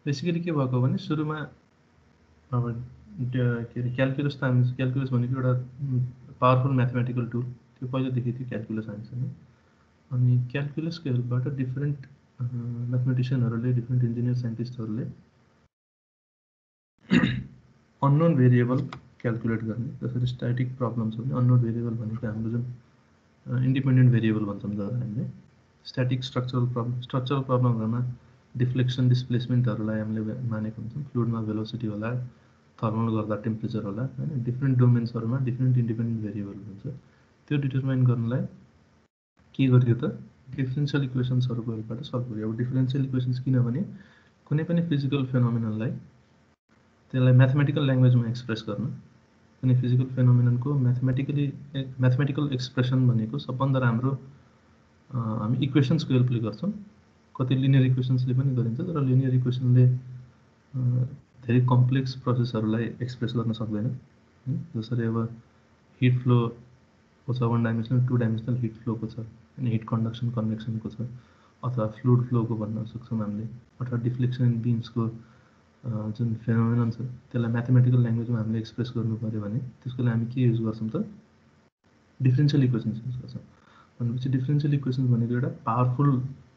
Basically के भएको भने सुरुमा अब के अरे क्यालकुलस त हामी क्यालकुलस भनेको एउटा पावरफुल म्याथमेटिकल टुल, त्यो पहिलेदेखि थियो क्यालकुलस हामीसँग। अनि क्यालकुलसको हेल्पबाट डिफ्रेन्ट म्याथमेटिसियनहरूले, डिफ्रेन्ट इन्जिनियर साइन्टिस्टहरूले अननोन भेरिएबल क्यालकुलेट गर्ने, जसरी स्ट्याटिक प्रब्लम छ भने अननोन भेरिएबल भनेको हाम्रो जुन इन्डिपेन्डेन्ट भेरिएबल भन्छौँ जब हामीले स्ट्याटिक स्ट्रक्चरल प्रब्लमहरूमा डिफ्लेक्सन डिस्प्लेसमेन्टहरूलाई हामीले मानेको हुन्छौँ। फ्लुइडमा भेलोसिटी होला, थर्मल गर्दा टेम्परेचर होला, होइन डिफ्रेन्ट डोमेन्सहरूमा डिफ्रेन्ट इन्डिपेन्डेन्ट भेरिएबल हुन्छ। त्यो डिटर्माइन गर्नलाई के गरियो त डिफरेन्सियल इक्वेसन्सहरूको हेल्पबाट सल्भ गरियो। अब डिफरेन्सियल इक्वेसन्स किनभने कुनै पनि फिजिकल फेनोमेननलाई त्यसलाई म्याथमेटिकल ल्याङ्ग्वेजमा एक्सप्रेस गर्न, कुनै फिजिकल फेनोमेननको म्याथमेटिकल एक्सप्रेसन भनेको सबभन्दा राम्रो हामी इक्वेसन्सको हेल्पले गर्छौँ। कति लिनियर इक्वेसन्सले पनि गरिन्छ, तर लिनियर इक्वेसनले धेरै कम्प्लेक्स प्रोसेसहरूलाई एक्सप्रेस गर्न सक्दैन। जसरी अब हिट फ्लोको छ, 1 डाइमेन्सनल 2 डाइमेन्सनल हिट फ्लोको छ, अनि हिट कन्डक्सन कन्भेक्सनको छ, अथवा फ्लुइड फ्लोको भन्न सक्छौँ हामीले, अथवा डिफ्लेक्सन इन बिम्सको जुन फेनोमेनन छ त्यसलाई म्याथमेटिकल ल्याङ्ग्वेजमा हामीले एक्सप्रेस गर्नु पऱ्यो भने त्यसको लागि हामी के युज गर्छौँ त डिफरेन्सियल इक्वेसन्स युज गर्छौँ। भनेपछि डिफरेन्सियल इक्वेसन्स भनेको एउटा powerful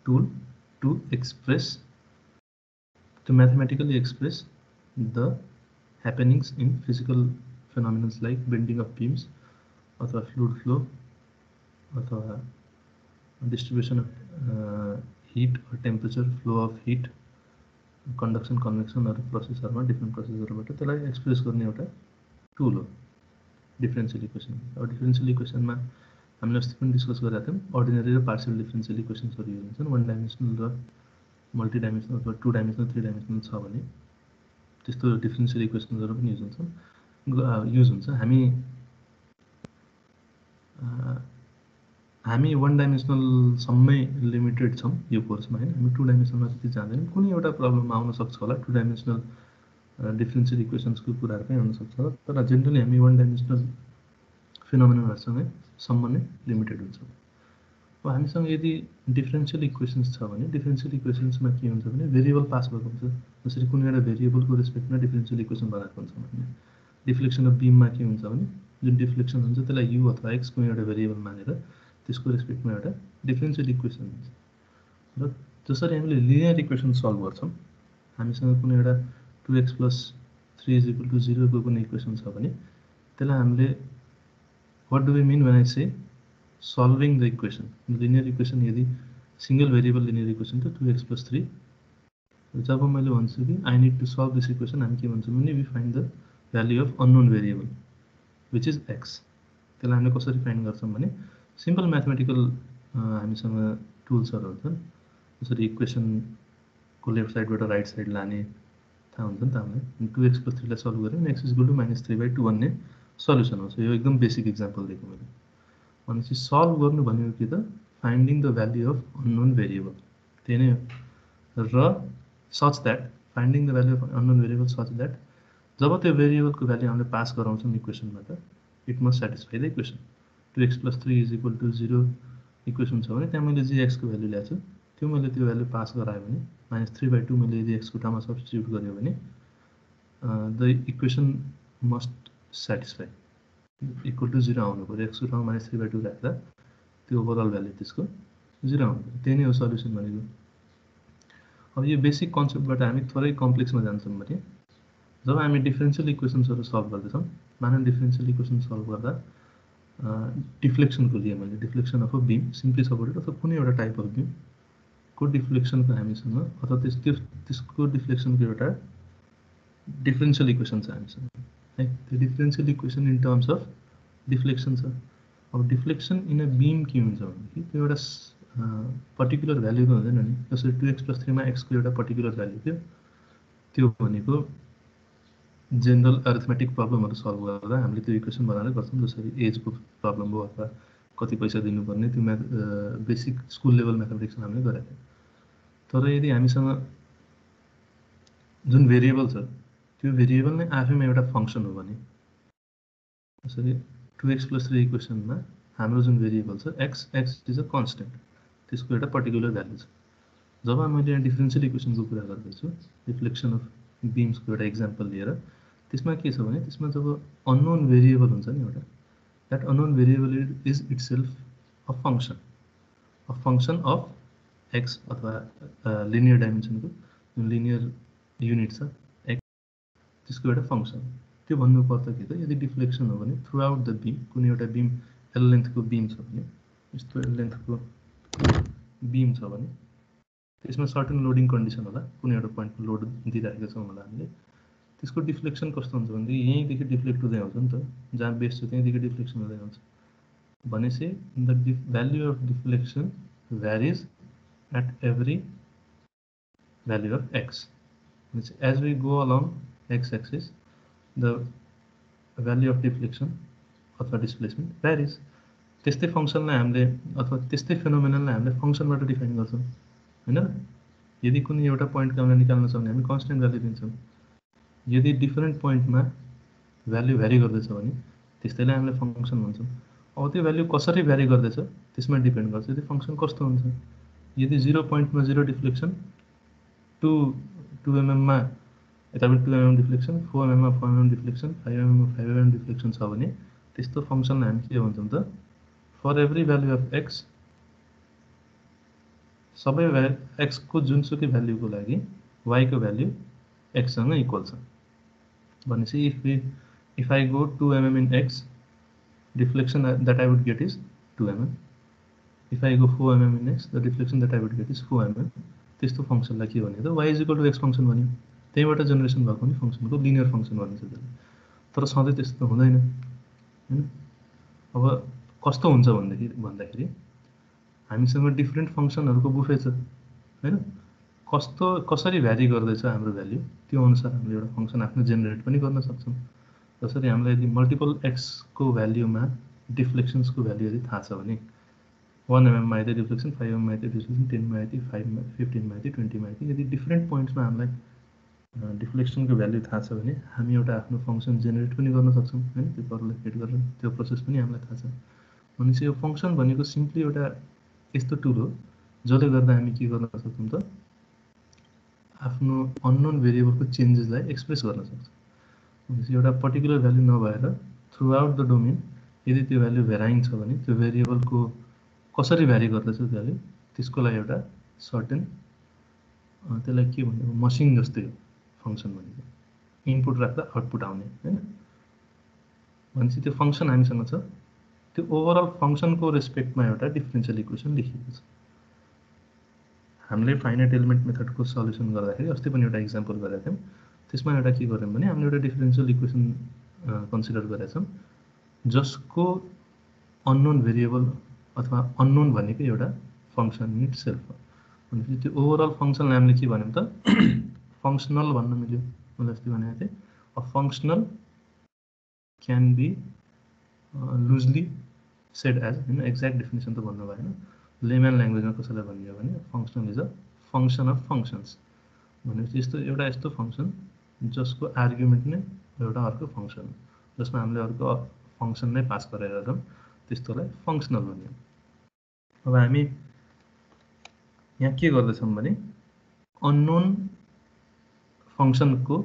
tool to express, to mathematically express the happenings in physical phenomenons like bending of beams, अथवा फ्लुइड फ्लो, अथवा distribution of heat or temperature, flow of heat, conduction कन्भेक्सनहरू प्रोसेसहरूमा different प्रोसेसहरूबाट त्यसलाई एक्सप्रेस गर्ने एउटा टुल हो डिफरेन्सियल इक्वेसन। अब डिफरेन्सियल इक्वेसनमा हामीले अस्ति पनि डिस्कस गरेका थियौँ, अर्डिनरी र पार्सियल डिफरेन्सियल इक्वेसन्सहरू युज हुन्छन्। 1 डाइमेन्सनल र मल्टी डाइमेन्सनल अथवा 2 डाइमेन्सनल 3 डाइमेन्सनल छ भने त्यस्तो डिफरेन्सियल इक्वेसन्सहरू पनि युज हुन्छ। हामी 1 डाइमेन्सनलसम्मै लिमिटेड छौँ यो कोर्समा, होइन। हामी 2 डाइमेन्सनलमा त्यति जाँदैनौँ। कुनै एउटा प्रब्लममा आउन सक्छ होला 2 डाइमेन्सनल डिफरेन्सियल इक्वेसन्सको कुराहरू पनि आउन सक्छ होला, तर जेनरली हामी 1 डाइमेन्सनल फिनोमेननहरूसँगै सम्म नै लिमिटेड हुन्छौँ। अब हामीसँग यदि डिफरेन्सियल इक्वेसन्स छ भने डिफरेन्सियल इक्वेसन्समा के हुन्छ भने भेरिएबल पास भएको हुन्छ। जसरी कुनै एउटा भेरिएबलको रेस्पेक्टमा डिफरेन्सियल इक्वेसन बनाएको हुन्छ भने डिफ्लेक्सन अफ बिममा के हुन्छ भने जुन डिफ्लेक्सन हुन्छ त्यसलाई यु अथवा एक्स कुनै एउटा भेरिएबल मानेर त्यसको रेस्पेक्टमा एउटा डिफरेन्सियल इक्वेसन हुन्छ। र जसरी हामीले लिनियर इक्वेसन सल्भ गर्छौँ, हामीसँग कुनै एउटा 2x + 3 = 0 को कुनै इक्वेसन छ भने त्यसलाई हामीले what do we mean when I say solving the equation. Linear equation यदि सिंगल भेरिएबल लिनियर इक्वेसन त 2x + 3, जब मैले भन्छु कि I need to solve this equation, हामी के भन्छौँ भने we find the value of unknown variable which is X. त्यसलाई हामीले कसरी फाइन्ड गर्छौँ भने सिम्पल म्याथमेटिकल हामीसँग टुल्सहरू हुन्छन्। जसरी इक्वेसनको लेफ्ट साइडबाट राइट साइड लाने थाहा हुन्छ नि त हामीलाई। 2x + 3 लाई सल्भ गऱ्यो भने x = -3/2 भन्ने सल्युसन आउँछ। यो एकदम बेसिक इक्जाम्पल दिएको मैले। भनेपछि सल्भ गर्नु भनेको के त finding the value of unknown variable, त्यही नै हो। र such that finding the value of unknown variable such that जब त्यो भेरिएबलको भ्याल्यु हामीले पास गराउँछौँ इक्वेसनबाट, it must satisfy the equation. 2x + 3 = 0 equation छ भने त्यहाँ मैले जे एक्सको भ्याल्यु ल्याएको छु त्यो मैले त्यो भ्याल्यु पास गरायो भने -3/2 मैले यदि एक्सको ठाउँमा सब्स्टिट्युट गऱ्यो भने द इक्वेसन मस्ट सेटिस्फाई, = 0 आउनु पऱ्यो। एक्सको ठाउँमा -3/2 राख्दा त्यो ओभरअल भ्याल्यु त्यसको 0 आउनु पऱ्यो। त्यही नै हो सल्युसन भनेको। अब यो बेसिक कन्सेप्टबाट हामी थोरै कम्प्लेक्समा जान्छौँ भने जब हामी डिफरेन्सियल इक्वेसन्सहरू सल्भ गर्दैछौँ, मानव डिफरेन्सियल इक्वेसन सल्भ गर्दा डिफ्लेक्सनको लिए मैले deflection of a beam simply supported अथवा कुनै एउटा टाइप अफ बिमको डिफ्लेक्सनको हामीसँग अथवा त्यसको डिफ्लेक्सनको एउटा डिफरेन्सियल इक्वेसन छ हामीसँग, है। त्यो differential equation in terms of deflection छ। अब डिफ्लेक्सन इन अ बिम के हुन्छ भनेदेखि त्यो एउटा पर्टिकुलर भ्याल्यु त हुँदैन नि। जसरी 2x + 3 मा एक्सको एउटा पर्टिकुलर भ्याल्यु थियो, त्यो भनेको जेनरल अरिथमेटिक प्रब्लमहरू सल्भ गर्दा हामीले त्यो इक्वेसन बनाएर गर्छौँ। जसरी एजको प्रब्लम भयो अथवा कति पैसा दिनुपर्ने, त्यो बेसिक स्कुल लेभल म्याथमेटिक्समा हामीले गरेका थियौँ। तर यदि हामीसँग जुन भेरिएबल छ त्यो भेरिएबल नै आफैमा एउटा फङ्सन हो भने, जसरी 2x + 3 इक्वेसनमा हाम्रो जुन भेरिएबल छ एक्स इज अ कन्स्टेन्ट, त्यसको एउटा पर्टिकुलर भ्याल्यु छ। जब मैले यहाँ डिफरेन्सियल इक्वेसनको कुरा गर्दैछु, रिफ्लेक्सन अफ बिम्सको एउटा इक्जाम्पल लिएर, त्यसमा के छ भने त्यसमा जब अननोन भेरिएबल हुन्छ नि एउटा, that unknown variable is itself a function of x अथवा लिनियर डाइमेन्सनको जुन लिनियर युनिट छ एक्स, त्यसको एउटा फङ्सन। त्यो भन्नु पर्दाखेरि त यदि डिफ्लेक्सन हो भने थ्रु आउट द बिम, कुनै एउटा बिम एल लेन्थको बिम छ भने, यस्तो एल लेन्थको बिम छ भने त्यसमा सर्टेन लोडिङ कन्डिसन होला, कुनै एउटा पोइन्टको लोड दिइराखेको छौँ होला हामीले, त्यसको डिफ्लेक्सन कस्तो हुन्छ भनेदेखि यहीँदेखि डिफ्लेक्ट हुँदै आउँछ नि त, जहाँ बेस छ त्यहीँदेखि डिफ्लेक्सन हुँदै आउँछ भनेपछि the value of deflection varies at every value of x. भनेपछि as we go along x axis the value of deflection अथवा डिस्प्लेसमेन्ट भ्यारिज। त्यस्तै फङ्सनलाई हामीले अथवा त्यस्तै फेनोमेनललाई हामीले फङ्सनबाट डिफाइन गर्छौँ होइन र। यदि कुनै एउटा पोइन्टको हामीले निकाल्न सक्ने हामी कन्स्टेन्ट भ्याल्यु दिन्छौँ, यदि डिफरेन्ट पोइन्टमा भ्याल्यु भ्यारी गर्दैछ भने त्यस्तैलाई हामीले फङ्सन भन्छौँ। अब त्यो भ्याल्यु कसरी भ्यारी गर्दैछ त्यसमा डिपेन्ड गर्छ त्यो फङ्सन कस्तो हुन्छ। यदि 0 पोइन्टमा 0 डिफ्लेक्सन, 2 mm यतापट्टि 2 mm deflection, 4 mm 4 mm deflection, 5 mm 5 mm deflection छ भने त्यस्तो फङ्सनलाई हामी के भन्छौँ त, for every value of X, सबै एक्सको जुनसुकै भ्याल्युको लागि वाईको भ्याल्यु एक्ससँग इक्वल छ भनेपछि if I go 2 mm in X, deflection that I would get is 2 mm। If I go 4 mm in X, the deflection that I would get is 4 mm। त्यस्तो फङ्सनलाई के भन्यो त, Y is equal to X function भन्यो। त्यहीबाट generation भएको नि फङ्सनको linear function भनिन्छ त्यसलाई। तर सधैँ त्यस्तो हुँदैन होइन। अब कस्तो हुन्छ भन्दाखेरि हामीसँग डिफ्रेन्ट फङ्सनहरूको बुफे छ होइन, कसरी भ्यारी गर्दैछ हाम्रो भ्याल्यु त्यो अनुसार हामीले एउटा फङ्सन आफ्नो जेनेरेट पनि गर्न सक्छौँ। जसरी हामीलाई यदि मल्टिपल एक्सको भ्याल्युमा डिफ्लेक्सन्सको भ्याल्यु यदि थाहा छ भने 1 mm मा यदि डिफ्लेक्सन, 5 mm मा यदि डिफ्लेक्सन, 10 मा यदि, 5 मा, 15 मा यदि, 20 मा यदि, यदि डिफ्रेन्ट पोइन्ट्समा हामीलाई डिफ्लेक्सनको भ्याल्यु थाहा छ भने हामी एउटा आफ्नो फङ्सन जेनेरेट पनि गर्न सक्छौँ होइन। त्यो कोरिलेट गरेर त्यो प्रोसेस पनि हामीलाई थाहा छ भनेपछि यो फङ्सन भनेको सिम्पली एउटा यस्तो टुल हो जसले गर्दा हामी के गर्न सक्छौँ त, आफ्नो अननोन भेरिएबलको चेन्जेसलाई एक्सप्रेस गर्न सक्छौँ। भनेपछि एउटा पर्टिकुलर भ्याल्यु नभएर थ्रु आउट द डोमेन यदि त्यो भ्याल्यु भेराइङ छ भने त्यो भेरिएबलको कसरी भ्यारी गर्दैछ भ्याल्यु, त्यसको लागि एउटा सर्टेन त्यसलाई के भन्ने मसिन जस्तै हो फङ्सन भनेको, इनपुट राख्दा आउटपुट आउने होइन। भनेपछि त्यो फङ्सन हामीसँग छ, त्यो ओभरअल फङ्सनको रेस्पेक्टमा एउटा डिफरेन्सियल इक्वेसन लेखिएको छ। हामीले फाइनाइट एलिमेन्ट मेथडको सल्युसन गर्दाखेरि अस्ति पनि एउटा इक्जाम्पल गरेका थियौँ, त्यसमा एउटा के गर्यौँ भने हामीले एउटा डिफरेन्सियल इक्वेसन कन्सिडर गरेका छौँ जसको अननोन भेरिएबल अथवा अननोन भनेको एउटा फङ्सन इन इटसेल्फ हो। भनेपछि त्यो ओभरअल फङ्सनलाई हामीले के भन्यौँ त, फङ्सनल भन्न मिल्यो। मैले अस्ति भनेको थिएँ a functional can be loosely said as होइन, एक्ज्याक्ट डेफिनेसन त भन्नु भएन, लेमन ल्याङ्ग्वेजमा कसैलाई भनियो भने functional is a function of functions. भनेपछि यस्तो फङ्सन जसको आर्ग्युमेन्ट नै एउटा अर्को फङ्सन हो, जसमा हामीले अर्को फङ्सन नै पास गरेर छौँ, त्यस्तोलाई फङ्सनल भनियो। अब हामी यहाँ के गर्दैछौँ भने अननोन फङ्सनको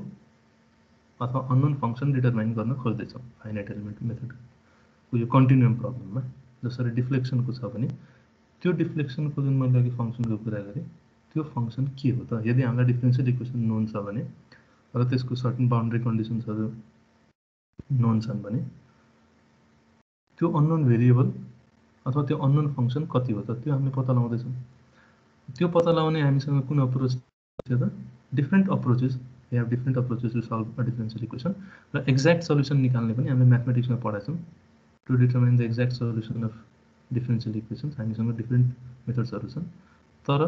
अथवा अननोन फङ्सन डिटरमाइन गर्न खोज्दैछौँ फाइनाइट एलिमेन्ट मेथडको यो कन्टिन्युम प्रब्लममा। जसरी डिफ्लेक्सनको छ भने त्यो डिफ्लेक्सनको जुन मैले अघि फङ्सनको कुरा गरेँ त्यो फङ्सन के हो त, यदि हामीलाई डिफरेन्सियल इक्वेसन नोन छ भने र त्यसको सर्टेन बाउन्ड्री कन्डिसन्सहरू नोन छन् भने त्यो अननोन भेरिएबल अथवा त्यो अननोन फङ्सन कति हो त त्यो हामीले पत्ता लगाउँदैछौँ। त्यो पत्ता लगाउने हामीसँग कुन अप्रोच थियो त, different approaches, we have different approaches to solve a differential equation. र एक्ज्याक्ट सल्युसन निकाल्ने पनि हामीले म्याथमेटिक्समा पढाएको छौँ। To determine the exact solution of differential equations हामीसँग डिफ्रेन्ट मेथड्सहरू छन्, तर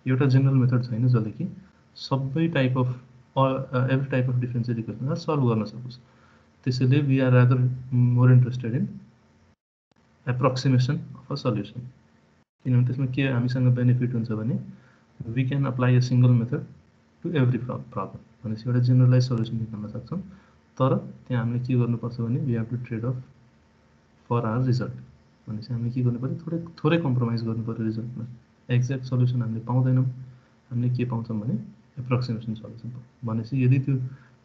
एउटा जेनरल मेथड छैन जसले कि सबै type of every type of differential इक्वेसनलाई सल्भ गर्न सकोस्। त्यसैले we are rather more interested in approximation of a solution, किनभने त्यसमा के हामीसँग बेनिफिट हुन्छ भने we can apply a single method to every problem. भनेपछि एउटा जेनरलाइज सल्युसन निकाल्न सक्छौँ, तर त्यहाँ हामीले के गर्नुपर्छ भने we have to trade off for our result. भनेपछि हामीले के गर्नु पऱ्यो, थोरै कम्प्रोमाइज गर्नु पऱ्यो रिजल्टमा। एक्ज्याक्ट सल्युसन हामीले पाउँदैनौँ, हामीले के पाउँछौँ भने एप्रोक्सिमेसन सल्युसन भनेपछि यदि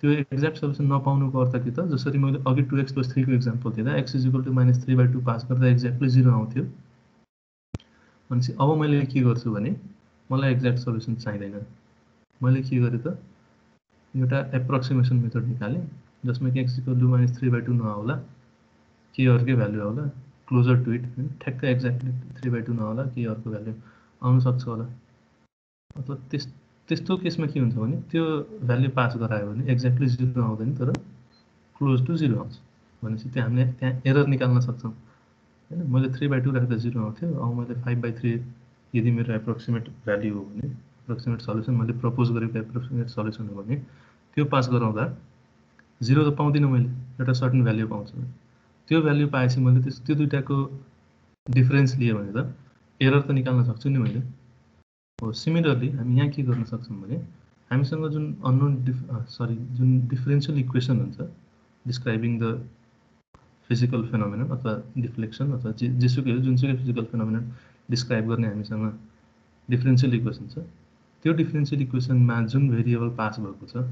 त्यो एक्ज्याक्ट सल्युसन नपाउनुको अर्थ के त, जसरी मैले अघि 2x + 3 को एक्जाम्पल दिँदा x = -3/2 पास गर्दा एक्ज्याक्टली 0 आउँथ्यो। भनेपछि अब मैले के गर्छु भने मलाई एक्ज्याक्ट सल्युसन चाहिँदैन, मैले के गरेँ त एउटा एप्रोक्सिमेसन मेथड निकालेँ जसमा कि x = -3/2 नआउला, के अर्कै भ्यालु आउला, क्लोजर टु इट, ठ्याक्कै एक्ज्याक्टली 3/2 नआउला, के अर्को भ्यालु आउन सक्छ होला। अथवा त्यस्तो केसमा के हुन्छ भने त्यो भ्यालु पास गरायो भने एक्ज्याक्टली 0 आउँदैन, तर क्लोज टु 0 आउँछ। भनेपछि त्यहाँ हामीले त्यहाँ एरर निकाल्न सक्छौँ हैन। मैले 3/2 राख्दा 0 आउँथ्यो, अब मैले 5/3 यदि मेरो एप्रोक्सिमेट भ्यालु हो भने, एप्रोक्सिमेट सल्युसन मैले प्रपोज गरेको एप्रोक्सिमेट सल्युसन हो भने त्यो पास गराउँदा 0 त पाउँदिनँ, मैले एउटा सर्टेन भ्यालु पाउँछु। त्यो भ्यालु पाएपछि मैले त्यो दुईटाको डिफरेन्स लिएँ भने त एरर त निकाल्न सक्छु नि मैले। हो सिमिलरली हामी यहाँ के गर्न सक्छौँ भने हामीसँग जुन अननोन जुन डिफरेन्शियल इक्वेसन हुन्छ डिस्क्राइबिङ द फिजिकल फेनोमेनन अथवा डिफ्लेक्सन अथवा जेसुकै जुनसुकै फिजिकल फेनोमेनन डिस्क्राइब गर्ने हामीसँग डिफरेन्शियल इक्वेसन छ, त्यो डिफरेन्शियल इक्वेसनमा जुन भेरिएबल पास भएको छ,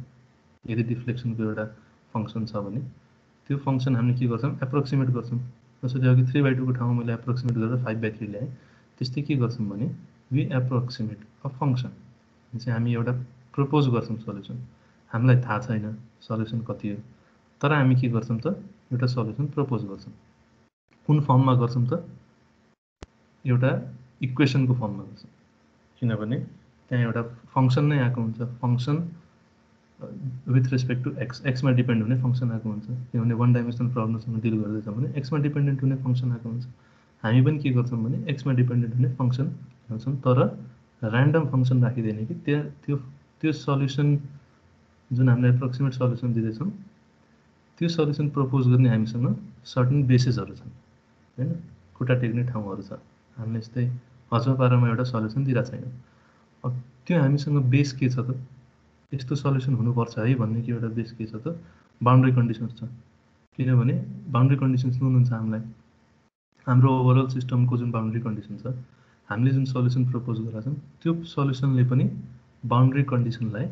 यदि डिफ्लेक्सनको एउटा फङ्सन छ भने त्यो फङ्सन हामीले के गर्छौँ एप्रोक्सिमेट गर्छौँ। जसरी अघि 3/2 को ठाउँमा मैले एप्रोक्सिमेट गरेर 5/3 ल्याएँ, त्यस्तै के गर्छौँ भने वी एप्रोक्सिमेट अ फङ्सन। चाहिँ हामी एउटा प्रपोज गर्छौँ सल्युसन, हामीलाई थाहा छैन सल्युसन कति हो, तर हामी के गर्छौँ त एउटा सल्युसन प्रपोज गर्छौँ। कुन फर्ममा गर्छौँ त एउटा इक्वेसनको फर्ममा गर्छौँ, किनभने त्यहाँ एउटा फङ्सन नै आएको हुन्छ। फङ्सन विथ रेस्पेक्ट टु एक्समा डिपेन्ड हुने फङ्सन आएको हुन्छ, किनभने 1 डाइमेन्सनल प्रब्लमसँग डिल गर्दैछौँ भने एक्समा डिपेन्डेन्ट हुने फङ्सन आएको हुन्छ। हामी पनि के गर्छौँ भने एक्समा डिपेन्डेन्ट हुने फङ्सन ल्याउँछौँ, तर ऱ्यान्डम फङ्सन राखिँदैन कि त्यो सल्युसन जुन हामीले एप्रोक्सिमेट सल्युसन दिँदैछौँ त्यो सल्युसन प्रपोज गर्ने हामीसँग सर्टेन बेसिसहरू छन् हैन, खुट्टा टेक्ने ठाउँहरू छ। हामीले यस्तै हजपारामा एउटा सल्युसन दिइरहेको छैन। अब त्यो हामीसँग बेस के छ त, यस्तो सल्युसन हुनुपर्छ है भन्ने कि एउटा बेस के छ त बाउन्ड्री कन्डिसन्स छ। किनभने बाउन्ड्री कन्डिसन्स हुनुहुन्छ हामीलाई हाम्रो ओभरअल सिस्टमको जुन बाउन्ड्री कन्डिसन छ, हामीले जुन सल्युसन प्रपोज गरेका छौँ त्यो सल्युसनले पनि बाउन्ड्री कन्डिसनलाई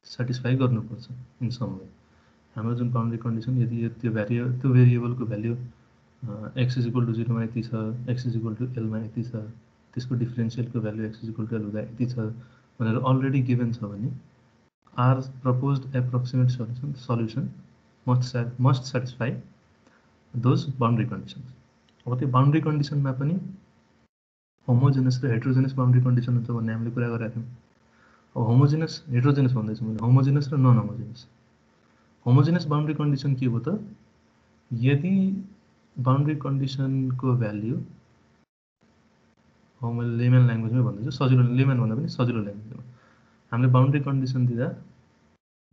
सेटिस्फाई गर्नुपर्छ इन सम वे। हाम्रो जुन बाउन्ड्री कन्डिसन यदि त्यो भेरिएबलको भ्याल्यु x = 0 मा यति छ, x = l मा यति छ, त्यसको डिफरेन्सियलको भ्याल्यु x = l हुँदा यति छ भनेर अलरेडी गिभन छ भने our proposed approximate solution must satisfy those boundary conditions. अब त्यो बाउन्ड्री कन्डिसनमा पनि होमोजेनस र हेट्रोजेनस बाउन्ड्री कन्डिसन हुन्छ भन्ने हामीले कुरा गरेका थियौँ। अब होमोजेनस हेट्रोजेनस भन्दैछु मैले, होमोजेनस र non homogeneous. Homogeneous boundary condition के हो त, यदि बाउन्ड्री कन्डिसनको भ्याल्यु मैले लेमन ल्याङ्ग्वेजमै भन्दैछु, सजिलो लेमन भन्दा पनि सजिलो ल्याङ्ग्वेजमा हामीले बाउन्ड्री कन्डिसन दिँदा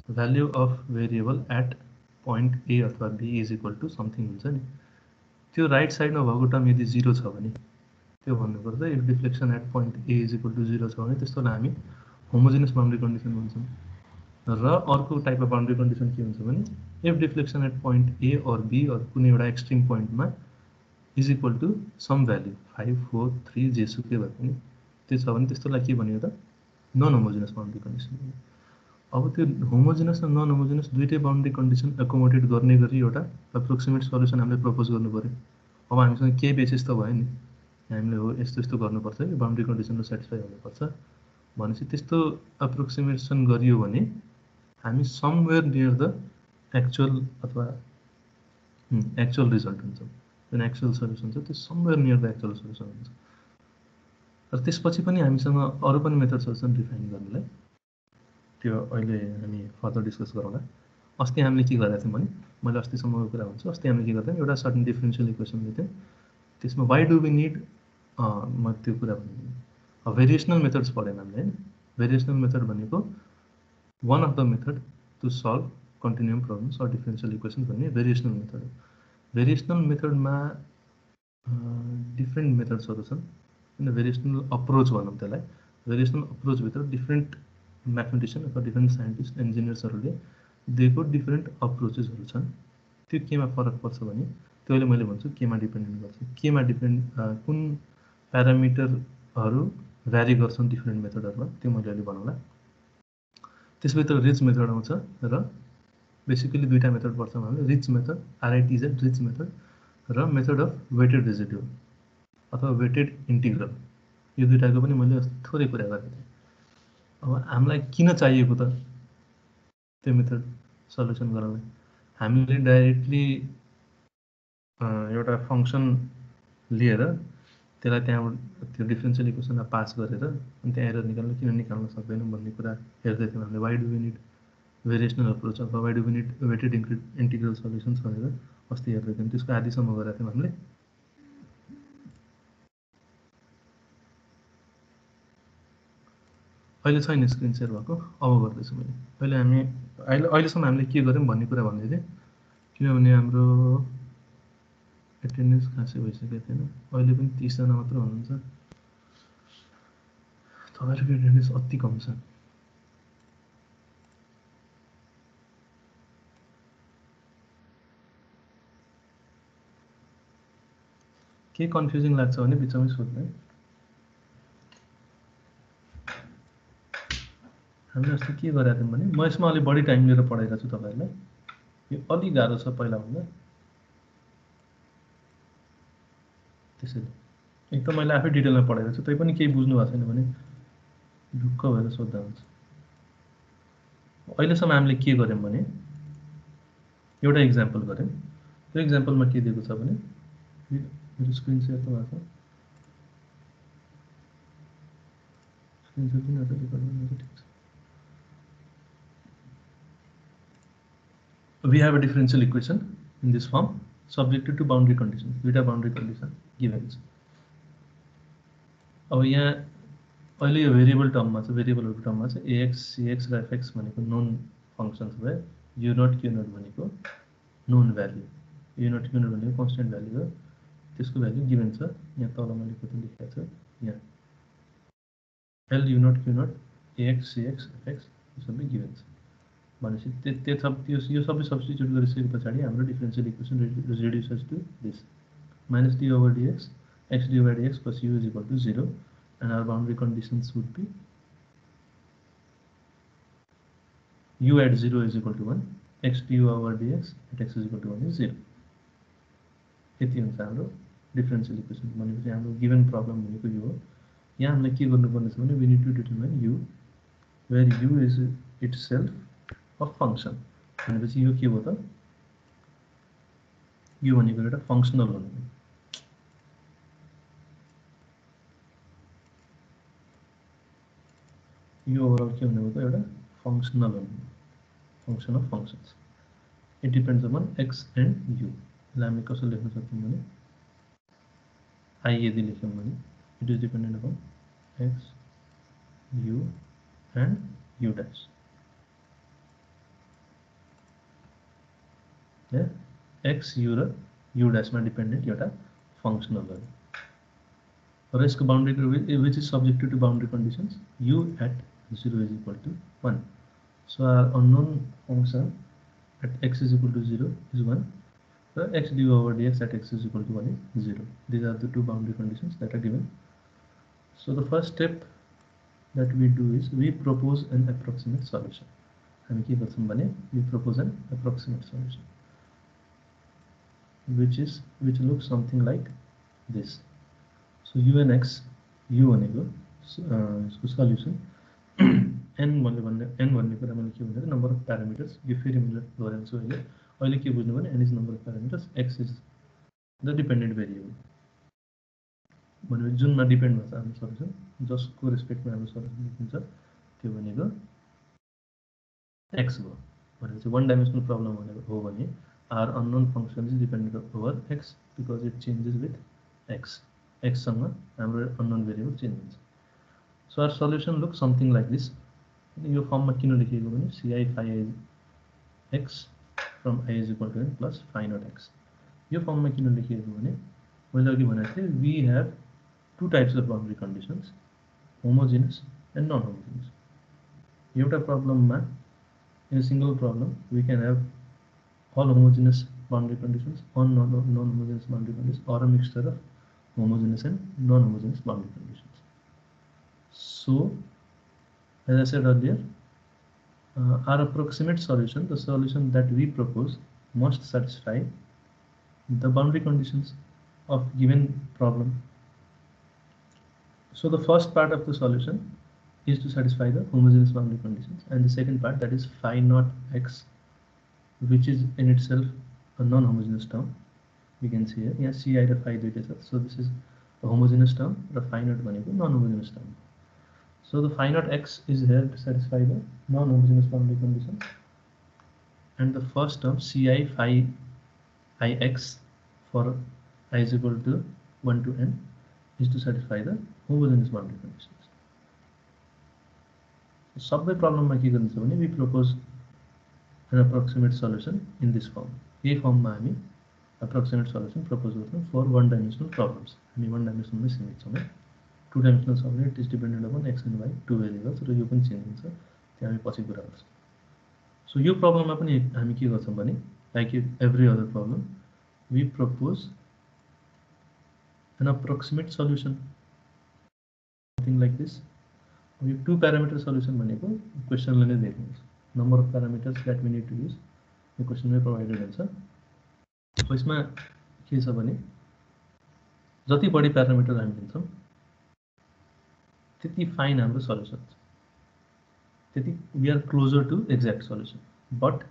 value of variable at point A अथवा बी = समथिङ हुन्छ नि, त्यो राइट साइडमा भएको टर्म यदि 0 छ भने त्यो भन्नुपर्छ इफ डिफ्लेक्सन एट पोइन्ट ए = 0 छ भने त्यस्तोलाई हामी होमोजेनस बाउन्ड्री कन्डिसन भन्छौँ। र अर्को टाइप अफ बाउन्ड्री कन्डिसन के हुन्छ भने if deflection at point A or B or कुनै एउटा एक्सट्रिम पोइन्टमा = सम भ्याल्यु 5, 4, 3 जेसुकै भए पनि त्यो छ भने त्यस्तोलाई के भन्यो त नन होमोजेनस बाउन्ड्री कन्डिसन। अब त्यो होमोजेनस र नन होमोजेनस दुईटै बाउन्ड्री कन्डिसन एकोमोडेट गर्ने गरी एउटा एप्रोक्सिमेट सल्युसन हामीले प्रपोज गर्नु पऱ्यो। अब हामीसँग केही बेसिस त भयो नि, हामीले हो यस्तो यस्तो गर्नुपर्छ कि बाउन्ड्री कन्डिसन सेटिस्फाई हुनुपर्छ भनेपछि त्यस्तो एप्रोक्सिमेसन गरियो भने हामी समवेयर नियर द एक्चुअल अथवा एक्चुअल रिजल्ट हुन्छ। जुन एक्चुअल सल्युसन छ त्यो somewhere near the actual solution हुन्छ। र त्यसपछि पनि हामीसँग अरू पनि मेथड्सहरू छन् डिफाइन गर्नलाई, त्यो अहिले हामी फर्दर डिस्कस गरौँला। अस्ति हामीले के गरेका थियौँ भने मैले अस्तिसम्मको कुरा भन्छु, अस्ति हामीले के गर्थ्यौँ एउटा सर्टेन डिफरेन्सियल इक्वेसन लिन्थ्यौँ, त्यसमा वाइ डु वी निड म त्यो कुरा भन्छु भेरिएसनल मेथड्स पढेन हामीले हैन। भेरिएसनल मेथड भनेको one of the method to solve continuum problems or differential equation भन्ने भेरिएसनल मेथड हो। भेरिएसनल मेथडमा डिफ्रेन्ट मेथड्सहरू छन् हैन, भेरिएसनल अप्रोच भनौँ त्यसलाई। भेरिएसनल अप्रोचभित्र डिफ्रेन्ट म्याथमेटिसियन अथवा डिफ्रेन्ट साइन्टिस्ट इन्जिनियर्सहरूले दिएको डिफ्रेन्ट अप्रोचेसहरू छन्। त्यो केमा फरक पर्छ भने त्यो अहिले मैले भन्छु केमा डिपेन्डेन्ट गर्छ, केमा डिपेन्ड कुन प्यारामिटरहरू भ्यारी गर्छन् डिफ्रेन्ट मेथडहरूमा, त्यो मैले अहिले बनाउला। त्यसभित्र रिच मेथड आउँछ र बेसिकली दुईवटा मेथड पर्छ भने रिच मेथड, आरआइटिजेड रिच मेथड र मेथड अफ वेटेड रेजिड्यू अथवा वेटेड इन्टिग्रल, यो दुईवटाको पनि मैले थोरै कुरा गरेको थिएँ। अब हामीलाई किन चाहिएको त त्यो मेथड सल्युसन गर्नलाई? हामीले डाइरेक्टली एउटा फङ्सन लिएर त्यसलाई त्यहाँबाट त्यो डिफ्रेन्सियल इक्वेसनलाई पास गरेर अनि त्यहाँ एरर निकाल्न किन निकाल्न सक्दैनौँ भन्ने कुरा हेर्दै थियौँ हामीले। Why do we need variational approach अथवा why do we need weighted integral solutions भनेर अस्ति हेर्दै थियौँ। त्यसको आदिसम्म गरेका थियौँ हामीले। अहिले छैन स्क्रिन सेयर भएको, अब गर्दैछु मैले। अहिलेसम्म हामीले के गर्यौँ भन्ने कुरा भन्दै थिएँ, किनभने हाम्रो एटेन्डेन्स खासै भइसकेको थिएन। अहिले पनि 30 जना मात्र हुनुहुन्छ, तपाईँहरूको एटेन्डेन्स अति कम छ। के कन्फ्युजिङ लाग्छ भने बिचमै सोध्नु है। हामीले अस्ति के गरेका थियौँ भने, म यसमा अलिक बढी टाइम लिएर पढाइरहेको छु तपाईँहरूलाई। यो अलि गाह्रो छ पहिलाभन्दा, त्यसैले एक त मैले आफै डिटेलमा पढाइरहेको छु, तै पनि केही बुझ्नु भएको छैन भने ढुक्क भएर सोद्धा हुन्छ। अहिलेसम्म हामीले के गर्यौँ भने एउटा इक्जाम्पल गऱ्यौँ। त्यो इक्जाम्पलमा के दिएको छ भने, मेरो स्क्रिन सेयर त भएको छ, स्क्रिन सेयर पनि अझ रेकर्ड गर्नु ठिक छ। We have a differential equation in this form subjected to boundary conditions. दुईटा boundary condition given छ। अब यहाँ अहिले यो भेरिएबल टर्ममा छ, भेरिएबलहरूको टर्ममा छ ax, cx र fx भनेको नोन फङ्सन्स भए, u नट q नट भनेको known value, u naught q naught भनेको कन्स्टेन्ट भ्याल्यू हो, त्यसको भ्याल्यू गिभन छ। यहाँ तल मैले कति लेखेको छ, यहाँ l u naught q naught ax, cx, fx यो सबै गिभन छ भनेपछि यो सबै सब्स्टिट्युट गरिसके पछाडि हाम्रो differential equation reduces to this minus D over DX X D over DX plus U is equal to 0 and our boundary conditions would be u at 0 is equal to 1, x du over dx at x is equal to 1 is 0. यति हुन्छ हाम्रो differential equation. भनेपछि हाम्रो given problem भनेको यो हो। यहाँ हामीलाई के गर्नुपर्ने छ भने we need to determine u where u is itself a function. भनेपछि यो के हो त, यो भनेको एउटा फङ्सनल हो। यो ओभरअल के भनेको त एउटा फङ्सनल हो, function of functions. It depends upon x and you. यसलाई हामी कसरी लेख्न सक्छौँ भने आई यदि लेख्यौँ भने it is dependent upon X U and U dash. X you र यु डैशमा डिपेन्डेन्ट एउटा फङ्सनल हो र यसको boundary which is subjected to boundary conditions U at 0 is equal to 1. So our unknown function at x is equal to 0 is 1. So x du over dx at x is equal to 1 is 0. These are the two boundary conditions that are given. So the first step that we do is we propose an approximate solution. हामी के गर्छौं भने we propose an approximate solution which looks something like this. So u and x, u भनेको यसको solution n भन्ने कुरा मैले के भनेको नम्बर अफ प्यारामिटर्स, यो फेरि मैले दोहोऱ्याउँछु। अहिले के बुझ्नु भने n is number of parameters, x is the dependent variable. भनेपछि जुनमा डिपेन्ड हुन्छ हाम्रो सल्युसन, जसको रेस्पेक्टमा हाम्रो सल्युसन लेखिन्छ त्यो भनेको x भयो। भनेपछि वान डाइमेन्सनल प्रब्लम भनेको हो भने our unknown function is dependent over x because it changes with x। x सँग हाम्रो अननोन भेरिएबल चेन्ज हुन्छ। So our solution look something like this. यो फर्ममा किन लेखिएको भने ci phi x from i is equal to n plus phi naught x। यो फर्ममा किन लेखिएको भने मैले अघि भनेको थिएँ we have two types of boundary conditions, homogeneous and non homogeneous. एउटा प्रब्लममा in single problem we can have all homogeneous boundary conditions on non-homogeneous boundary conditions or a mixture of homogeneous and non-homogeneous boundary conditions. So as I said earlier, our approximate solution, the solution that we propose, must satisfy the boundary conditions of given problem. So the first part of the solution is to satisfy the homogeneous boundary conditions, and the second part, that is phi naught x, which is in itself a non-homogeneous term. We can see here, yeah, ci र phi दुईटै छ. So this is a homogeneous term र phi naught भनेको non-homogeneous term. So the phi naught x is here to satisfy the non-homogeneous boundary conditions, and the first term ci phi ix for I is equal to 1 to n is to satisfy the homogeneous boundary conditions. सबै प्रब्लममा के गर्नु छ भने we propose an approximate solution in this form. यही फर्ममा हामी approximate solution propose गर्छौं for one dimensional problems. हामी one dimensional मै सीमित छौं. Two dimensional छ भने it is dependent upon x and y, two variables, र यो पनि चेन्ज हुन्छ, त्यो हामी पछि कुरा गर्छौं. So यो प्रब्लममा पनि हामी के गर्छौं भने like every other problem, we propose an approximate solution, something like this. यो two parameter solution भनेको क्वेशनले नै दिएको हुन्छ. Number of parameters that we need to use यो क्वेशनमै प्रोभाइडेड हुन्छ. यसमा के छ भने जति बढी प्यारामिटर हामी लिन्छौं त्यति फाइन हाम्रो सल्युसन छ, त्यति we are closer to exact solution. But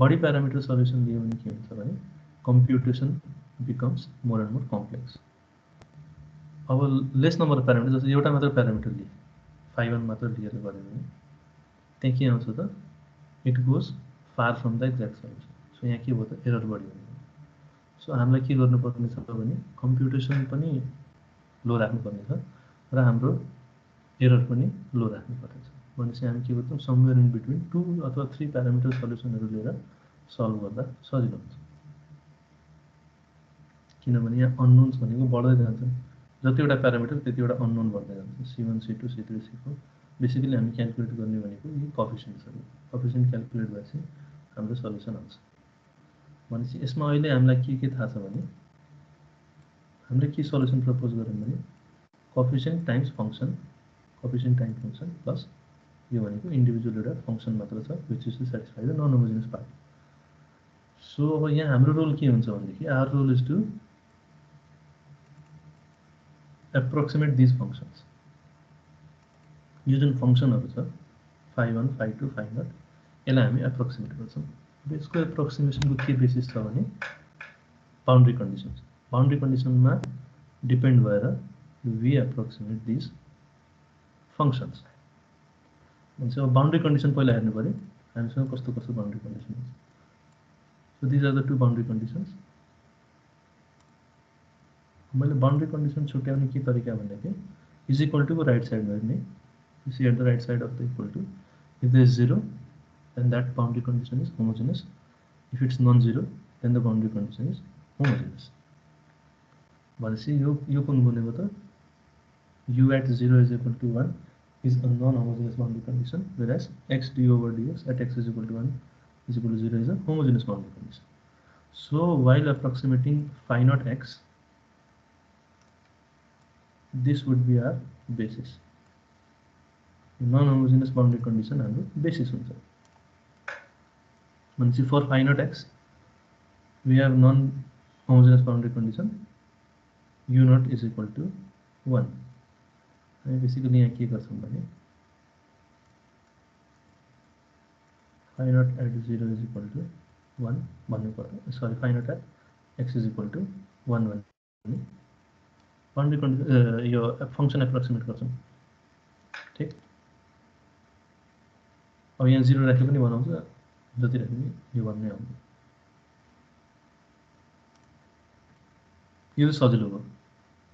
बढी प्यारामिटर सल्युसन लियो भने के हुन्छ भने computation becomes more and more complex. अब लेस नम्बर अफ प्यारामिटर, जस्तो एउटा मात्र प्यारामिटर लिए phi 1 मात्र लिएर गर्यो भने त्यहाँ के आउँछ त, it goes far from the exact solution. So यहाँ के भयो त एरर बढ्यो. सो हामीलाई के गर्नुपर्ने छ भने कम्प्युटेसन पनि लो राख्नुपर्ने छ र हाम्रो एरर पनि लो राख्नुपर्ने छ. भनेपछि हामी के गर्छौं, समवेयर इन बिट्विन 2 अथवा 3 प्यारामिटर सल्युसनहरु लिएर सल्भ गर्दा सजिलो हुन्छ. किनभने यहाँ अननोन्स भनेको बढ्दै जान्छन्, जतिवटा प्यारामिटर त्यतिवटा अननोन बढ्दै जान्छ. C1 C2 C3 C4 basically हामी क्याल्कुलेट गर्ने भनेको यी कोएफिसिएन्ट्सहरु. कोएफिसिएन्ट क्याल्कुलेट भएपछि हाम्रो सल्युसन आउँछ. भनेपछि यसमा अहिले हामीलाई के थाहा छ भने हामीले के सल्युसन प्रपोज गर्यौं भने coefficient times function, coefficient times function plus यो भनेको इन्डिभिजुअल एउटा फंक्सन मात्र छ, which is to satisfy the non homogeneous part. So अब यहाँ हाम्रो रोल के हुन्छ भनेदेखि our role is to approximate these functions. यो जुन फंक्सनहरु छ phi 1 phi 2 phi 0 यसलाई हामी एप्रोक्सिमेट गर्छौं. यसको एप्रोक्सिमेसनको के बेसिस छ भने बाउन्ड्री कन्डिसन्स. बाउन्ड्री कन्डिसनमा डिपेन्ड भएर we approximate these functions. हुन्छ, अब बाउन्ड्री कन्डिसन पहिला हेर्नु पर्यो हामीसँग कस्तो कस्तो बाउन्ड्री कन्डिसन छ. So this are the two boundary conditions. मैले बाउन्ड्री कन्डिसन छुट्याउने के तरिका भन्दाखेरि इज इक्वल टु को राइट साइड भयो नि. You see at the right side of the equal to, if there is 0 then that boundary condition is homogeneous. If it's non-zero then the boundary condition is homogeneous. भनेपछि यो कुन बनेको त u at 0 is equal to 1 is a non-homogeneous boundary condition, whereas x d over dx at x is equal to 1 is equal to 0 is a homogeneous boundary condition. So while approximating phi naught x, this would be our basis. Non-homogeneous boundary condition हाम्रो basis हुन्छ. भनेपछि for phi naught x we have non-homogeneous boundary condition u naught is equal to 1. हामी basically यहाँ के गर्छौं भने phi naught at 0 is equal to 1 भन्नु पर्यो. Sorry, phi naught at x is equal to 1 भन्ने बाउन्ड्री कन्डिसन यो function approximate गर्छौं. ठीक. अब यहाँ 0 राखे पनि बनाउँछ, जति राखे पनि यो भन्ने आउँछ. यो सजिलो हो,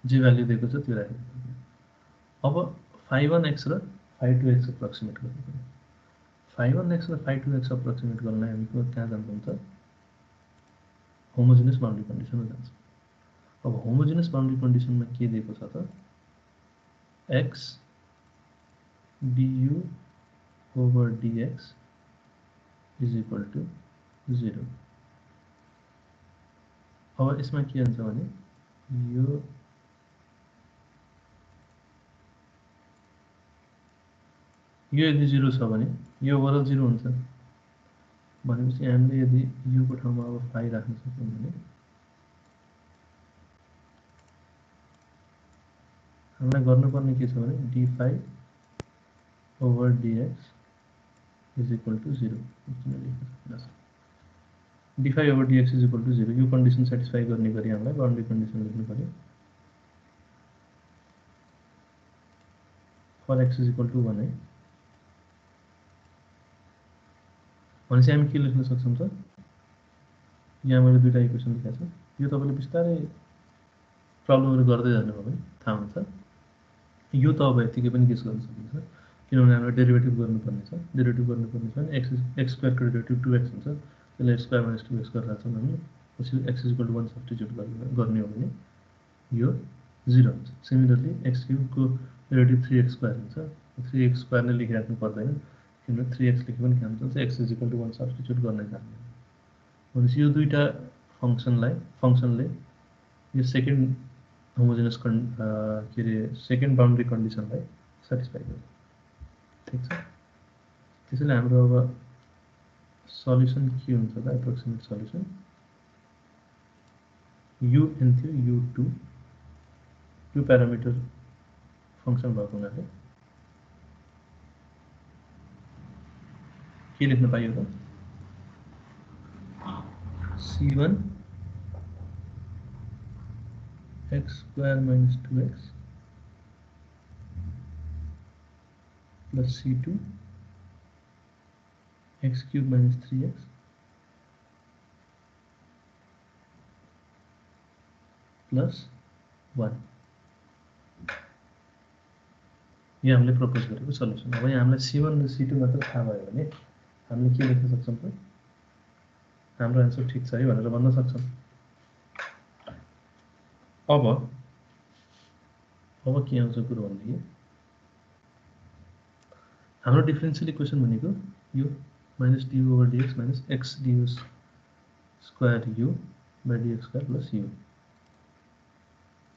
जे भ्यालु दिएको छ त्यो राखे. अब phi 1x र phi 2x एप्रोक्सिमेट गर्नु पर्यो. phi 1x र phi 2x एप्रोक्सिमेट गर्नलाई हामी कहाँ जान्छौं त होमोजेनियस बाउन्ड्री कन्डिसनमा जान्छौं. अब होमोजेनियस बाउन्ड्री कन्डिसनमा के दिएको छ त x du over dx is equal to 0. अब यसमा के हुन्छ भने यो यो यदि 0 छ भने यो ओभरअल 0 हुन्छ भनेपछि हामीले यदि u को ठाउँमा अब phi राख्न सक्यौं भने हामीलाई गर्नुपर्ने के छ भने d phi over dx is equal to 0 d phi over dx is equal to 0 यो कन्डिसन सेटिस्फाई गर्ने गरी हामीलाई बाउन्ड्री कन्डिसन लेख्नु पर्यो for x is equal to 1 है भनेपछि हामी के लेख्न सक्छौं त यहाँ मैले दुईटा इक्वेसन लेखेको छु यो तपाईले बिस्तारै प्रब्लमहरु गर्दै जानुभयो भने थाहा हुन्छ यो त अब यतिकै पनि गेस गर्न सकिन्छ किनभने हामीले डेरिभेटिभ गर्नुपर्ने छ डेरिभेटिभ गर्नुपर्ने छ भने x स्क्वायर को डेरिभेटिभ 2x हुन्छ त्यसलाई x स्क्वायर - 2x गरेर राख्छौं हामीले पछि x = 1 सब्स्टिट्युट गर्ने हो भने यो 0 हुन्छ सिमिलरली x क्यूब को डेरिभेटिभ 3x स्क्वायर हुन्छ 3x स्क्वायर नै लेखिराख्नु पर्दैन किनभने 3x लेखे पनि काम चल्छ x = 1 सब्स्टिट्युट गर्ने कारणले भनेपछि यो दुईटा फंक्सनले यो सेकेन्ड होमोजेनस के रे सेकेन्ड बाउन्ड्री कन्डिसनलाई सेटिस्फाई गर्छ ठीक छ त्यसैले हाम्रो अब सल्युसन के हुन्छ त एप्रोक्सिमेट सल्युसन u n थियो u2 टु प्यारामिटर फंक्सन भएको हुनाले के लेख्न पाइयो त c1 x square minus 2x plus c2 x cube minus 3x plus 1 यो हामीले प्रपोज गरेको सल्युसन अब यहाँ हामीलाई c1 र c2 मात्र थाहा भयो भने हामीले के लेख्न सक्छौं त हाम्रो आन्सर ठीक छ है भनेर भन्न सक्छौं अब के आउँछ कुरो भन्दाखेरि हाम्रो डिफरेन्शियल इक्वेसन भनेको यो minus du over dx minus x du square u by dx square plus u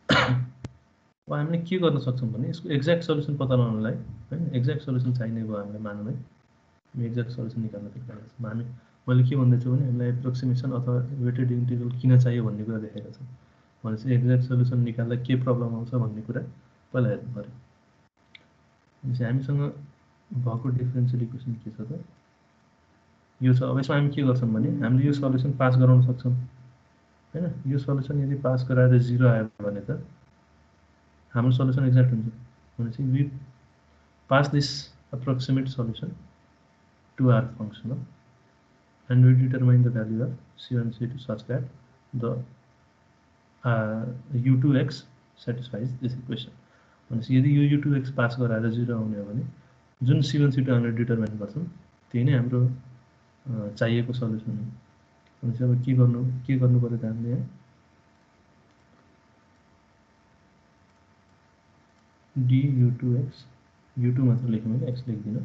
अब हामीले के गर्न सक्छौं भने यसको एक्ज्याक्ट सल्युसन पत्ता लगाउनलाई हैन एक्ज्याक्ट सल्युसन चाहिने भयो हामीले मानौं है हामी एक्ज्याक्ट सल्युसन निकाल्न खोजिरहेका छौं हामी मैले के भन्दै छु भने हामीलाई एप्रोक्सिमेसन अथवा वेटेड इन्टिग्रल किन चाहियो भन्ने कुरा देखाएको छ भनेपछि एक्ज्याक्ट सल्युसन निकाल्दा के प्रब्लम आउँछ भन्ने कुरा पहिला हेर्नु पर्यो भनेपछि हामीसँग भएको डिफरेन्शियल इक्वेसन के छ त यो छ अब यसमा हामी के गर्छौं भने हामीले यो सल्युसन पास गराउन सक्छौं हैन यो सल्युसन यदि पास गराएर 0 आयो भने त हाम्रो सल्युसन एक्ज्याक्ट हुन्छ भनेपछि we pass this approximate solution to our functional and we determine the value of c1 c2 such that the u2x satisfies this equation भनेपछि यदि यो u2x पास गराएर 0 आउने हो भने जुन c1 c2 हामीले डिटरमाइन गर्छौं त्यही नै हाम्रो चाहिएको सल्युसन हो भनेपछि अब के गर्नु पर्यो त हामीले du2x u2 मात्र लेख्नु भने x लेख्दिन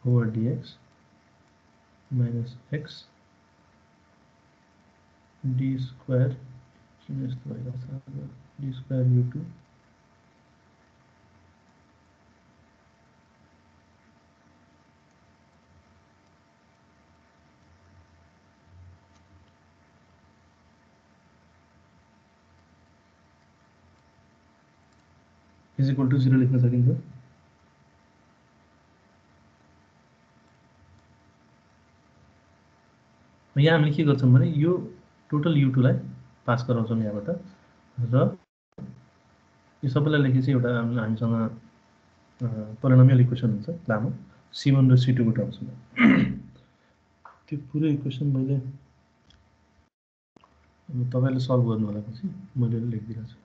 over dx minus x d square किन यस्तो भइरहेछ d square u2 is equal to 0 लेख्न सकिन्छ यहाँ हामीले के गर्छौं भने यो टोटल u2 लाई पास गराउँछौं यहाँबाट र यो सबैलाई लेखेपछि एउटा हामीसँग पोलिनोमियल इक्वेसन हुन्छ लामो c1 र c2 को टर्म्समा त्यो पुरै इक्वेसन मैले तपाईले सल्भ गर्नु होला पछि मैले लेखिदिन्छु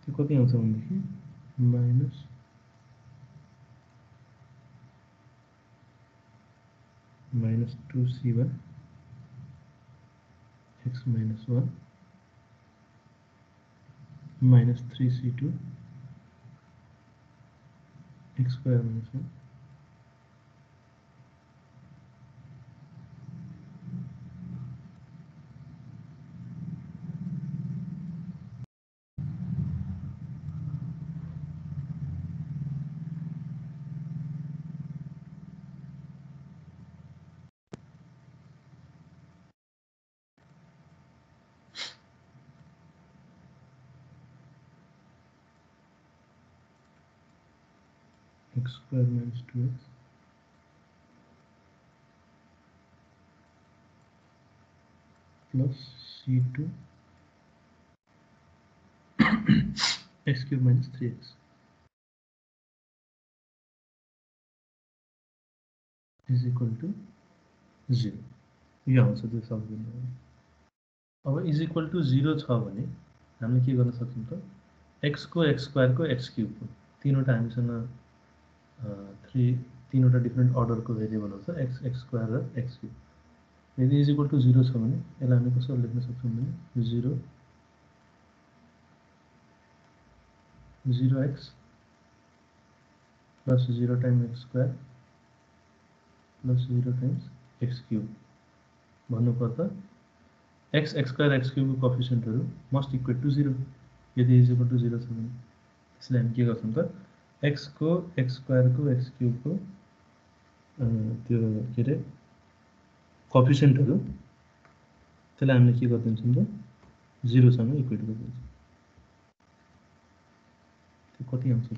त्यो कति आउँछ भनेदेखि minus -2c1 x minus 1 minus 3c2 x square minus 1 . x square minus 2x plus c2 x cube minus 3x is equal to 0. यो आउँछ त्यो सल्भ गर्नु। अब इज इक्वल टु 0 छ भने हामीले के गर्न सक्छौँ त x को x स्क्वायर को x क्यूब को तीनवटा हामीसँग तीनवटा डिफ्रेन्ट अर्डरको भेरिएबल हुन्छ x स्क्वायर र x क्यूब। यदि इज इक्वल टु 0 छ भने यसलाई हामी कसरी लेख्न सक्छौँ भने 0x plus 0 times x square plus 0 times x cube भन्नुपर्दा x स्क्वायर x क्यूब को कोएफिसिएन्टहरु मस्ट इक्वल टु 0 यदि इज इक्वल टु 0 छ भने। त्यसले हामी के गर्छौं त x को x स्क्वायर को x क्यूब को त्यो के रे कोएफिसिएन्टहरु त्यसलाई हामीले के गर्दिन्छौं त 0 सँग इक्वेट गरिदिन्छौं। त्यो कति आउँछ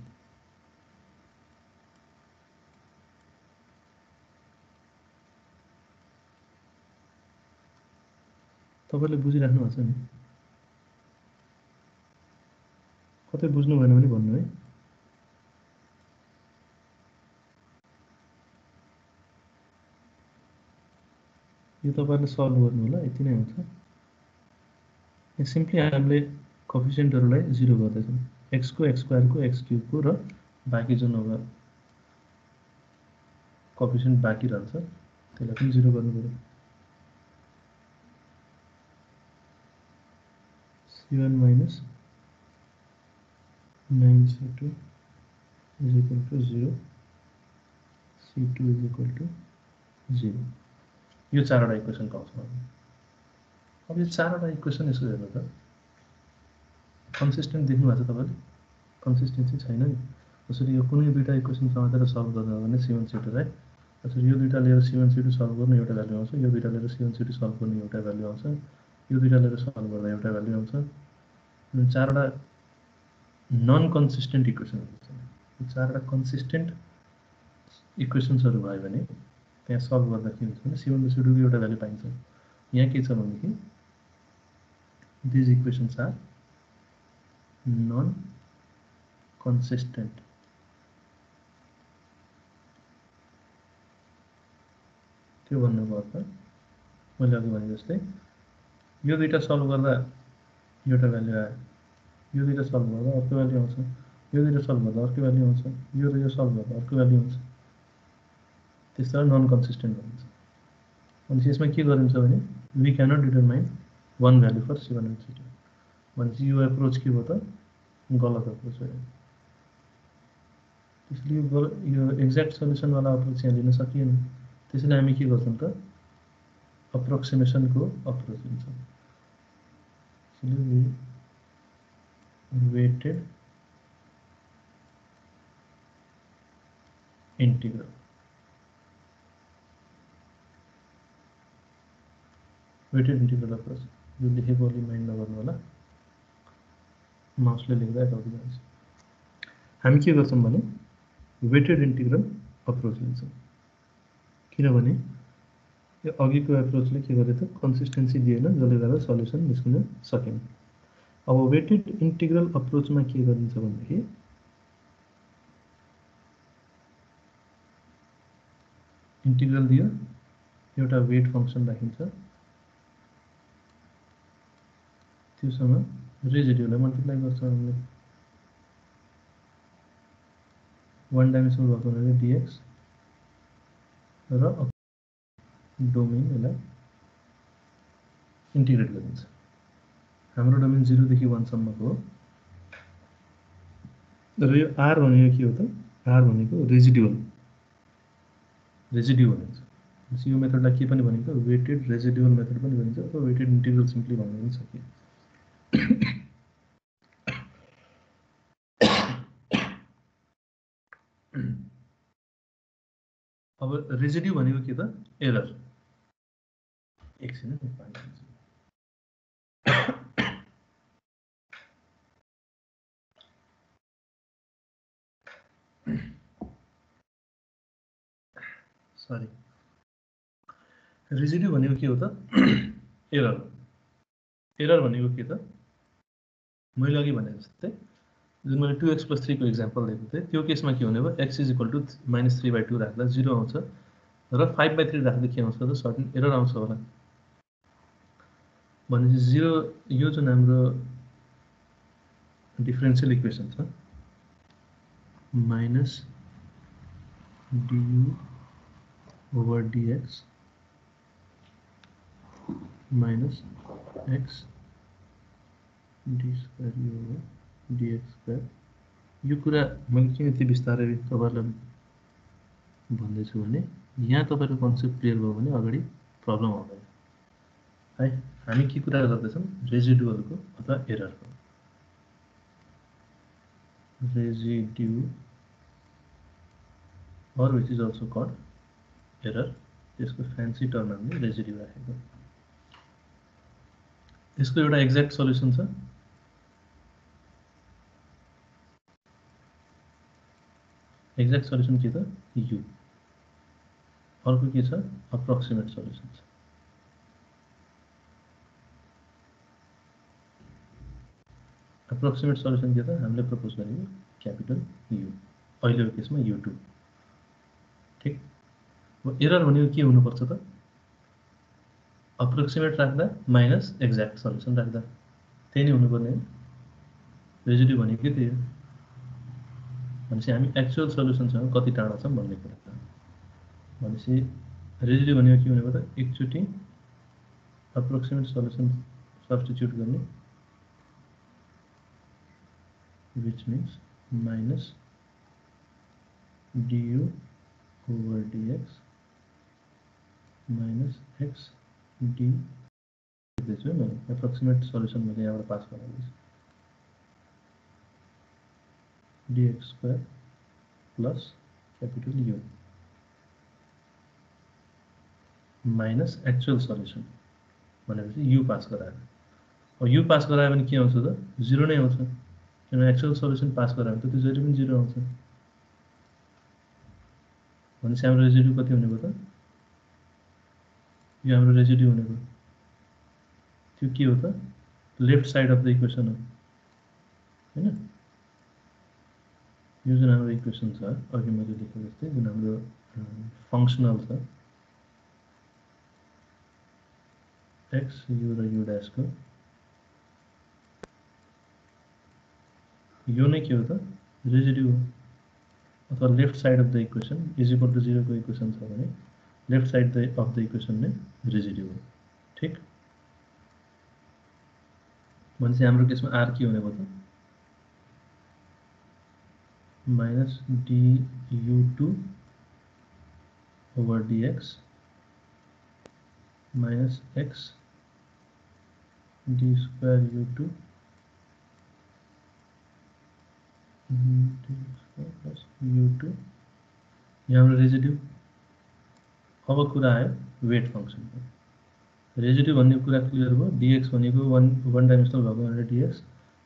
तपाईले बुझिराख्नु भएको छ नि? कतै बुझ्नु भएन भने भन्नु है। यो तपाईहरुले सल्भ गर्नु होला, यति नै हुन्छ। यो सिम्पली हामीले कोएफिसिएन्टहरुलाई 0 गर्दैछौं। x को x स्क्वायर को x क्यूब को र बाँकी जुन अब कोएफिसिएन्ट बाँकी रहन्छ त्यसलाई पनि 0 गर्नु पर्यो। c1 minus 9c2 is equal to 0, c2 is equal to 0। यो चारवटा इक्वेसन पाउँछौँ हामी। अब यो चारवटा इक्वेसन यसो हेर्नु त कन्सिस्टेन्ट देख्नु भएको छ तपाईले? कन्सिस्टेन्सी छैन नि। जसरी यो कुनै दुईटा इक्वेसन समातेर सल्भ गर्नु हो भने c1 c2 लाई जसरी यो दुईटा लिएर c1 c2 सल्भ गर्नु एउटा भ्यालु आउँछ, यो दुईटा लिएर c1 c2 सल्भ गर्नु एउटा भ्यालु आउँछ, यो दुईटा लिएर सल्भ गर्दा एउटा भ्यालु आउँछ। अनि चारवटा नन कन्सिस्टेन्ट इक्वेसनहरु छन्। यो चारवटा कन्सिस्टेन्ट इक्वेसन्सहरु भयो भने त्यहाँ सल्भ गर्दा के हुन्छ भने c1 र c2 को एउटा भ्यालु पाइन्छ। यहाँ के छ भनेदेखि these equations are non consistent। त्यो भन्नुको अर्थ मैले अघि भने जस्तै यो दुईटा सल्भ गर्दा एउटा भ्यालु आयो, यो दुईटा सल्भ गर्दा अर्को भ्यालु आउँछ, यो दुईटा सल्भ गर्दा अर्को भ्यालु आउँछ, यो र यो सल्भ गर्दा अर्को भ्यालु आउँछ। त्यसलाई नन कन्सिस्टेन्ट भनिन्छ। अनि यसमा के गरिन्छ भने we cannot determine one value for c1 and c2। भनेपछि यो एप्रोच के हो त गलत एप्रोच हो। त्यसले यो एक्ज्याक्ट सल्युसन वाला एप्रोच यहाँ लिन सकिएन। त्यसैले हामी के गर्छौं त अप्रोक्सिमेसन को एप्रोच लिन्छौं। त्यसैले वेटेड इंटीग्रल अप्रोच यो लेखेको अलि माइन्ड नगर्नु होला। माउसले लेख्दा यताउति जान्छ। हामी के गर्छौं भने वेटेड इंटीग्रल अप्रोच लिन्छौं। किनभने यो अघिको एप्रोचले के गरे त कन्सिस्टेन्सी दिएन, जसले गर्दा सल्युसन निस्किन सकेन। अब वेटेड इंटीग्रल अप्रोचमा के गरिन्छ भनेदेखि इंटीग्रल दियो, एउटा वेट फंक्सन राखिन्छ, त्योसँग रेजिड्युलाई मल्टिप्लाई गर्छौं हामीले। वन डाइमेन्सनल भएको हुनाले dx र डोमेन यसलाई इन्टिग्रेट गरिन्छ। हाम्रो डोमेन 0 देखि 1 सम्मको हो। र यो r भनेको के हो त? r भनेको रेजिड्यु भनिन्छ। यो मेथडलाई के पनि भनिन्छ? वेटेड रेजिड्युअल मेथड पनि भनिन्छ अथवा वेटेड इन्टिग्रल सिम्पली भन्न पनि सकिन्छ। अब रेजिड्यु भनेको के त? एरर। एकछिन है पानी पिन्छु। सरी रेजिड्यू भनेको के हो त एरर एरर भनेको के त मैले अघि भने जस्तै जुन मैले 2x + 3 को इक्जाम्पल दिएको थिएँ त्यो केसमा के हुने भयो x = -3/2 राख्दा 0 आउँछ र 5/3 राख्दा के आउँछ त सर्टेन एरर आउँछ होला भनेपछि 0 यो जुन हाम्रो डिफरेन्शियल इक्वेसन छ -du/dx - x d2u/dx2 यो कुरा मैले किन यति बिस्तारै तपाईँहरूलाई भन्दैछु भने यहाँ तपाईँको कन्सेप्ट क्लियर भयो भने अगाडि प्रब्लम आउँदैन है हामी के कुरा गर्दैछौँ रेजिड्युअलको अथवा एररको residue or which is also called error त्यसको फ्यान्सी टर्म हामीले रेजिड्यू राखेको यसको एउटा एक्ज्याक्ट सल्युसन छ एक्ज्याक्ट सल्युसन के त u अर्को के छ अप्रोक्सिमेट सल्युसन छ अप्रोक्सिमेट सल्युसन के त हामीले प्रपोज गरेको क्यापिटल U अहिलेको केसमा U2 ठीक एरर भनेको के हुनुपर्छ त अप्रोक्सिमेट राख्दा माइनस एक्ज्याक्ट सल्युसन राख्दा त्यही नै हुनुपर्ने हो रेजिड्यू भनेको के त्यही हो भनेपछि हामी एक्चुअल सल्युसनसँग कति टाढा छौँ भन्ने कुरा भनेपछि रेजिड्यू भनेको के भनेको त एकचोटि अप्रोक्सिमेट सल्युसन सब्स्टिट्युट गर्ने which means minus du/dx minus x d लेख्दैछु है मैले एप्रोक्सिमेट सल्युसन मैले यहाँबाट पास गराउँदैछु dx² plus capital U minus actual solution भनेपछि U पास गरायो अब U पास गरायो भने के आउँछ त 0 नै आउँछ किनभने एक्चुअल सल्युसन पास गरायो भने त त्यो जहिले पनि 0 आउँछ भनेपछि हाम्रो रेजिड्यू कति हुने भयो त यो हाम्रो रेजिड्यू हुने भयो त्यो के हो त left side of the equation हो हैन यो जुन हाम्रो इक्वेसन छ अघि मैले लेखेको जस्तै जुन हाम्रो फङ्सनल छ x u र u dash को यो नै के हो त रेजिड्यू हो अथवा left side of the equation is equal to 0 को इक्वेसन छ भने left side of the equation नै रेजिड्यू हो ठीक भनेपछि हाम्रो केसमा r के हुने भयो त minus du/dx minus x d2u2 plus u2 यहाँ हाम्रो रेजिड्यू अब कुरा आयो वेट फङ्सनको रेजिड्यू भन्ने कुरा क्लियर भयो dx भनेको वन डाइमेन्सनल भएको भनेर dx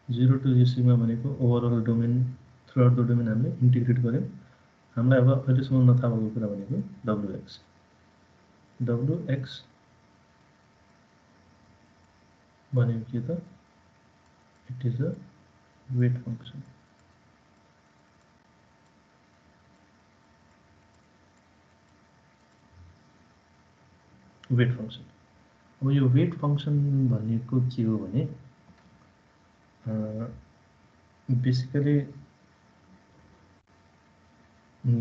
0 to सिग्मा भनेको overall domain through out the domain हामीले इन्टिग्रेट गर्यौँ हामीलाई अब अहिलेसम्म नथाहा भएको कुरा भनेको wx भनेको के त it is a weight function weight function अब यो वेट फङ्सन भनेको के हो भने बेसिकली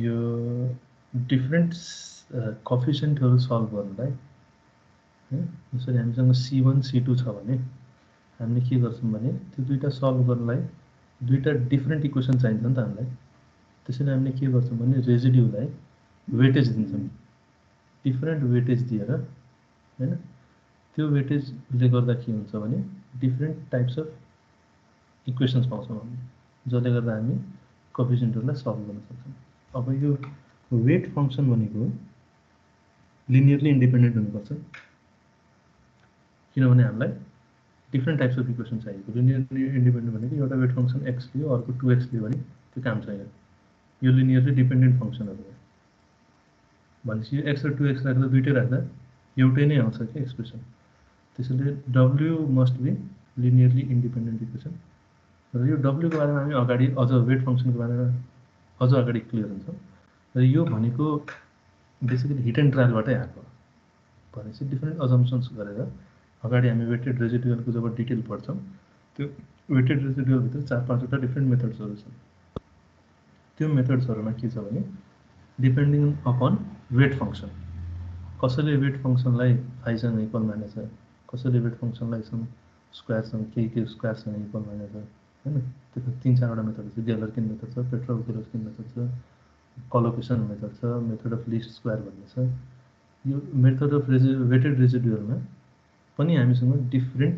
यो डिफरेन्ट कोफिसिएन्टहरू सल्भ गर्नलाई हैन जसरी हामीसँग C1 C2 छ भने हामीले के गर्छौँ भने त्यो दुईटा सल्भ गर्नलाई दुईटा डिफरेन्ट इक्वेसन चाहिन्छ नि त हामीलाई त्यसैले हामीले के गर्छौँ भने रेजिड्यूलाई वेटेज दिन्छौँ डिफरेन्ट वेटेज दिएर हैन त्यो वेटेजले गर्दा के हुन्छ भने डिफरेन्ट टाइप्स अफ इक्वेसन्स पाउँछौँ हामी जसले गर्दा हामी कोफिसिएन्टहरूलाई सल्भ गर्न सक्छौँ अब यो वेट फङ्सन भनेको लिनियरली इन्डिपेन्डेन्ट हुनुपर्छ किनभने हामीलाई डिफरेन्ट टाइप्स अफ इक्वेसन चाहिएको लिनियरली इन्डिपेन्डेन्ट भनेको एउटा वेट फङ्सन x लियो अर्को 2x लियो भने त्यो काम छैन यो लिनियरली डिपेन्डेन्ट फङ्सनहरू हो भनेपछि एक्स र 2x राख्दा दुइटै राख्दा एउटै नै आउँछ कि एक्सप्रेसन। त्यसैले W must be linearly independent equation. र यो W को बारेमा हामी अगाडि अझ वेट फङ्सनको बारेमा अझ अगाडि क्लियर हुन्छौँ। र यो भनेको बेसिकली हिट एन्ड ट्रायलबाटै आएको भनेपछि डिफ्रेन्ट अजम्सन्स गरेर अगाडि हामी वेटेड रेजिडुअलको जब डिटेल पढ्छौँ त्यो वेटेड रेजिडुअलभित्र 4-5वटा डिफ्रेन्ट मेथड्सहरू छन्। त्यो मेथड्सहरूमा के छ भने डिपेन्डिङ अपन वेट फङ्सन, कसैले वेट फङ्सनलाई आइसँग इक्वल मानेछ, कसैले वेट फङ्सनलाई सम स्क्वायरसँग के स्क्वायरसँग इक्वल मानेछ होइन। त्यो 3-4वटा मेथड छ। ग्यालर्किन मेथड छ, पेट्रोव-ग्यालर्किन मेथड छ, कलोकेसन मेथड छ, मेथड अफ लिस्ट स्क्वायर भन्ने छ। यो मेथड अफ वेटेड रेजिडुअलमा पनि हामीसँग डिफ्रेन्ट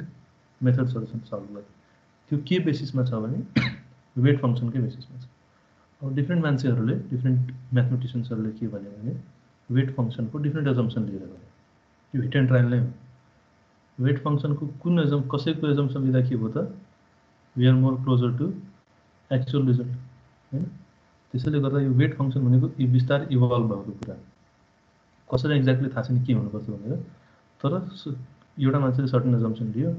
मेथड्सहरू छन् सल्भ गर्ने। त्यो के बेसिसमा छ भने वेट फङ्सनकै बेसिसमा छ। अब डिफ्रेन्ट मान्छेहरूले डिफ्रेन्ट म्याथमेटिसियन्सहरूले के भन्यो भने वेट फङ्सनको डिफ्रेन्ट एजम्सन लिएर गयो। यो हिट एन्ड ट्रायल नै हो। वेट फङ्सनको कुन कसैको एजम्सन लिँदा के भयो त we are more closer to actual result होइन। त्यसैले गर्दा यो वेट फङ्सन भनेको बिस्तारै इभल्भ भएको कुरा, कसैलाई एक्ज्याक्टली थाहा छैन के हुनुपर्छ भनेर। तर एउटा मान्छेले सर्टन एजम्सन लियो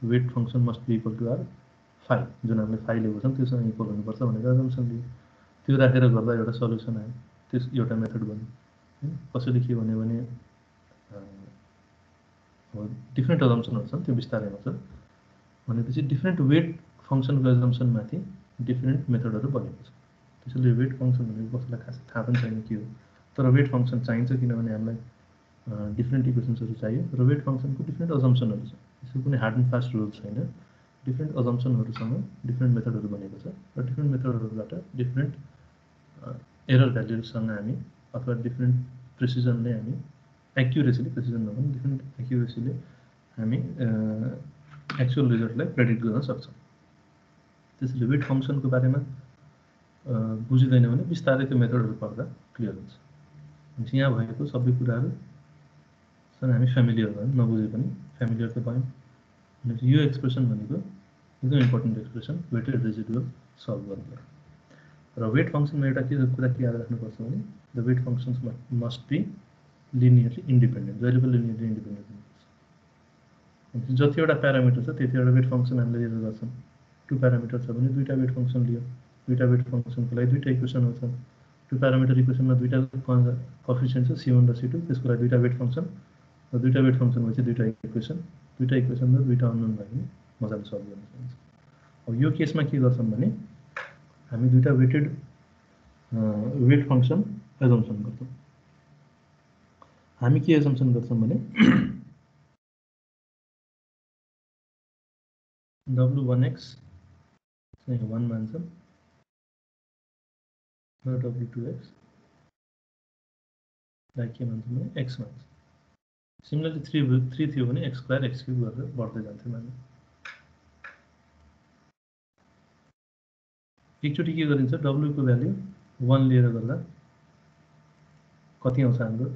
weight function must be equal to R phi, जुन हामीले फाइ लिएको छौँ त्योसँग इक्वल हुनुपर्छ भनेर एजम्सन लियो। त्यो राखेर गर्दा एउटा सल्युसन आयो, त्यस एउटा मेथड बन्यो होइन। कसैले के भन्यो भने डिफ्रेन्ट एजम्सनहरू छन्, त्यो बिस्तारै आउँछ भनेपछि डिफ्रेन्ट वेट फङ्सनको एजम्सनमाथि डिफ्रेन्ट मेथडहरू बनेको छ। त्यसैले वेट फङ्सन भनेको कसैलाई खास थाहा पनि छैन के हो, तर वेट फङ्सन चाहिन्छ किनभने हामीलाई डिफ्रेन्ट इक्वेसन्सहरू चाहियो र वेट फङ्सनको डिफ्रेन्ट अजम्सनहरू छ। त्यसको कुनै हार्ड एन्ड फास्ट रुल छैन। डिफ्रेन्ट अजम्सनहरूसँग डिफ्रेन्ट मेथडहरू बनेको छ र डिफ्रेन्ट मेथडहरूबाट डिफ्रेन्ट एरर भ्याल्युसँग हामी अथवा डिफ्रेन्ट प्रेसिजनले हामी एक्युरेसीले, प्रेसिजन नभने डिफ्रेन्ट एक्युरेसीले हामी एक्चुअल रिजल्टलाई प्रेडिक्ट गर्न सक्छौँ। त्यसैले वेट फङ्सनको बारेमा बुझिँदैन भने बिस्तारै त्यो मेथडहरू पढ्दा क्लियर हुन्छ। यहाँ भएको सबै कुराहरूसँग हामी फ्यामिलियर भयौँ, नबुझे पनि फ्यामिलियर त भयौँ। यो एक्सप्रेसन भनेको एकदम important expression weighted residual solve गर्नुलाई। र वेट फङ्सनमा एउटा के कुरा के याद राख्नुपर्छ भने the weight functions must be linearly independent, जहिले पनि लिनियरली इन्डिपेन्डेन्ट हुनुपर्छ। जतिवटा प्यारामिटर छ त्यतिवटा वेट फङ्सन हामीले लिएर गर्छौँ। 2 प्यारामिटर छ भने 2टा वेट फङ्सन लियो, 2टा वेट फङ्सनको लागि 2टा इक्वेसनहरू छन्। 2 प्यारामिटर इक्वेसनमा 2टा कोएफिसिएन्ट छ C1 र C2, त्यसको लागि 2टा वेट फङ्सन र 2टा वेट फङ्सन भएपछि 2टा इक्वेसन, 2टा इक्वेसन र 2टा अननोन भयो भने मजाले सल्भ गर्न सकिन्छ। अब यो केसमा के गर्छौँ भने हामी 2टा वेट फङ्सन एजम्सन गर्छौँ। हामी के एजम्सन गर्छौँ भने W1x 1 मान्छौँ र W2x लाई के मान्छौँ भने x मान्छौँ। सिमिलरली 3 थियो भने x² x³ गरेर बढ्दै जान्थ्यौँ हामी। एकचोटि के गरिन्छ W को भ्याल्यु 1 लिएर गर्दा कति आउँछ हाम्रो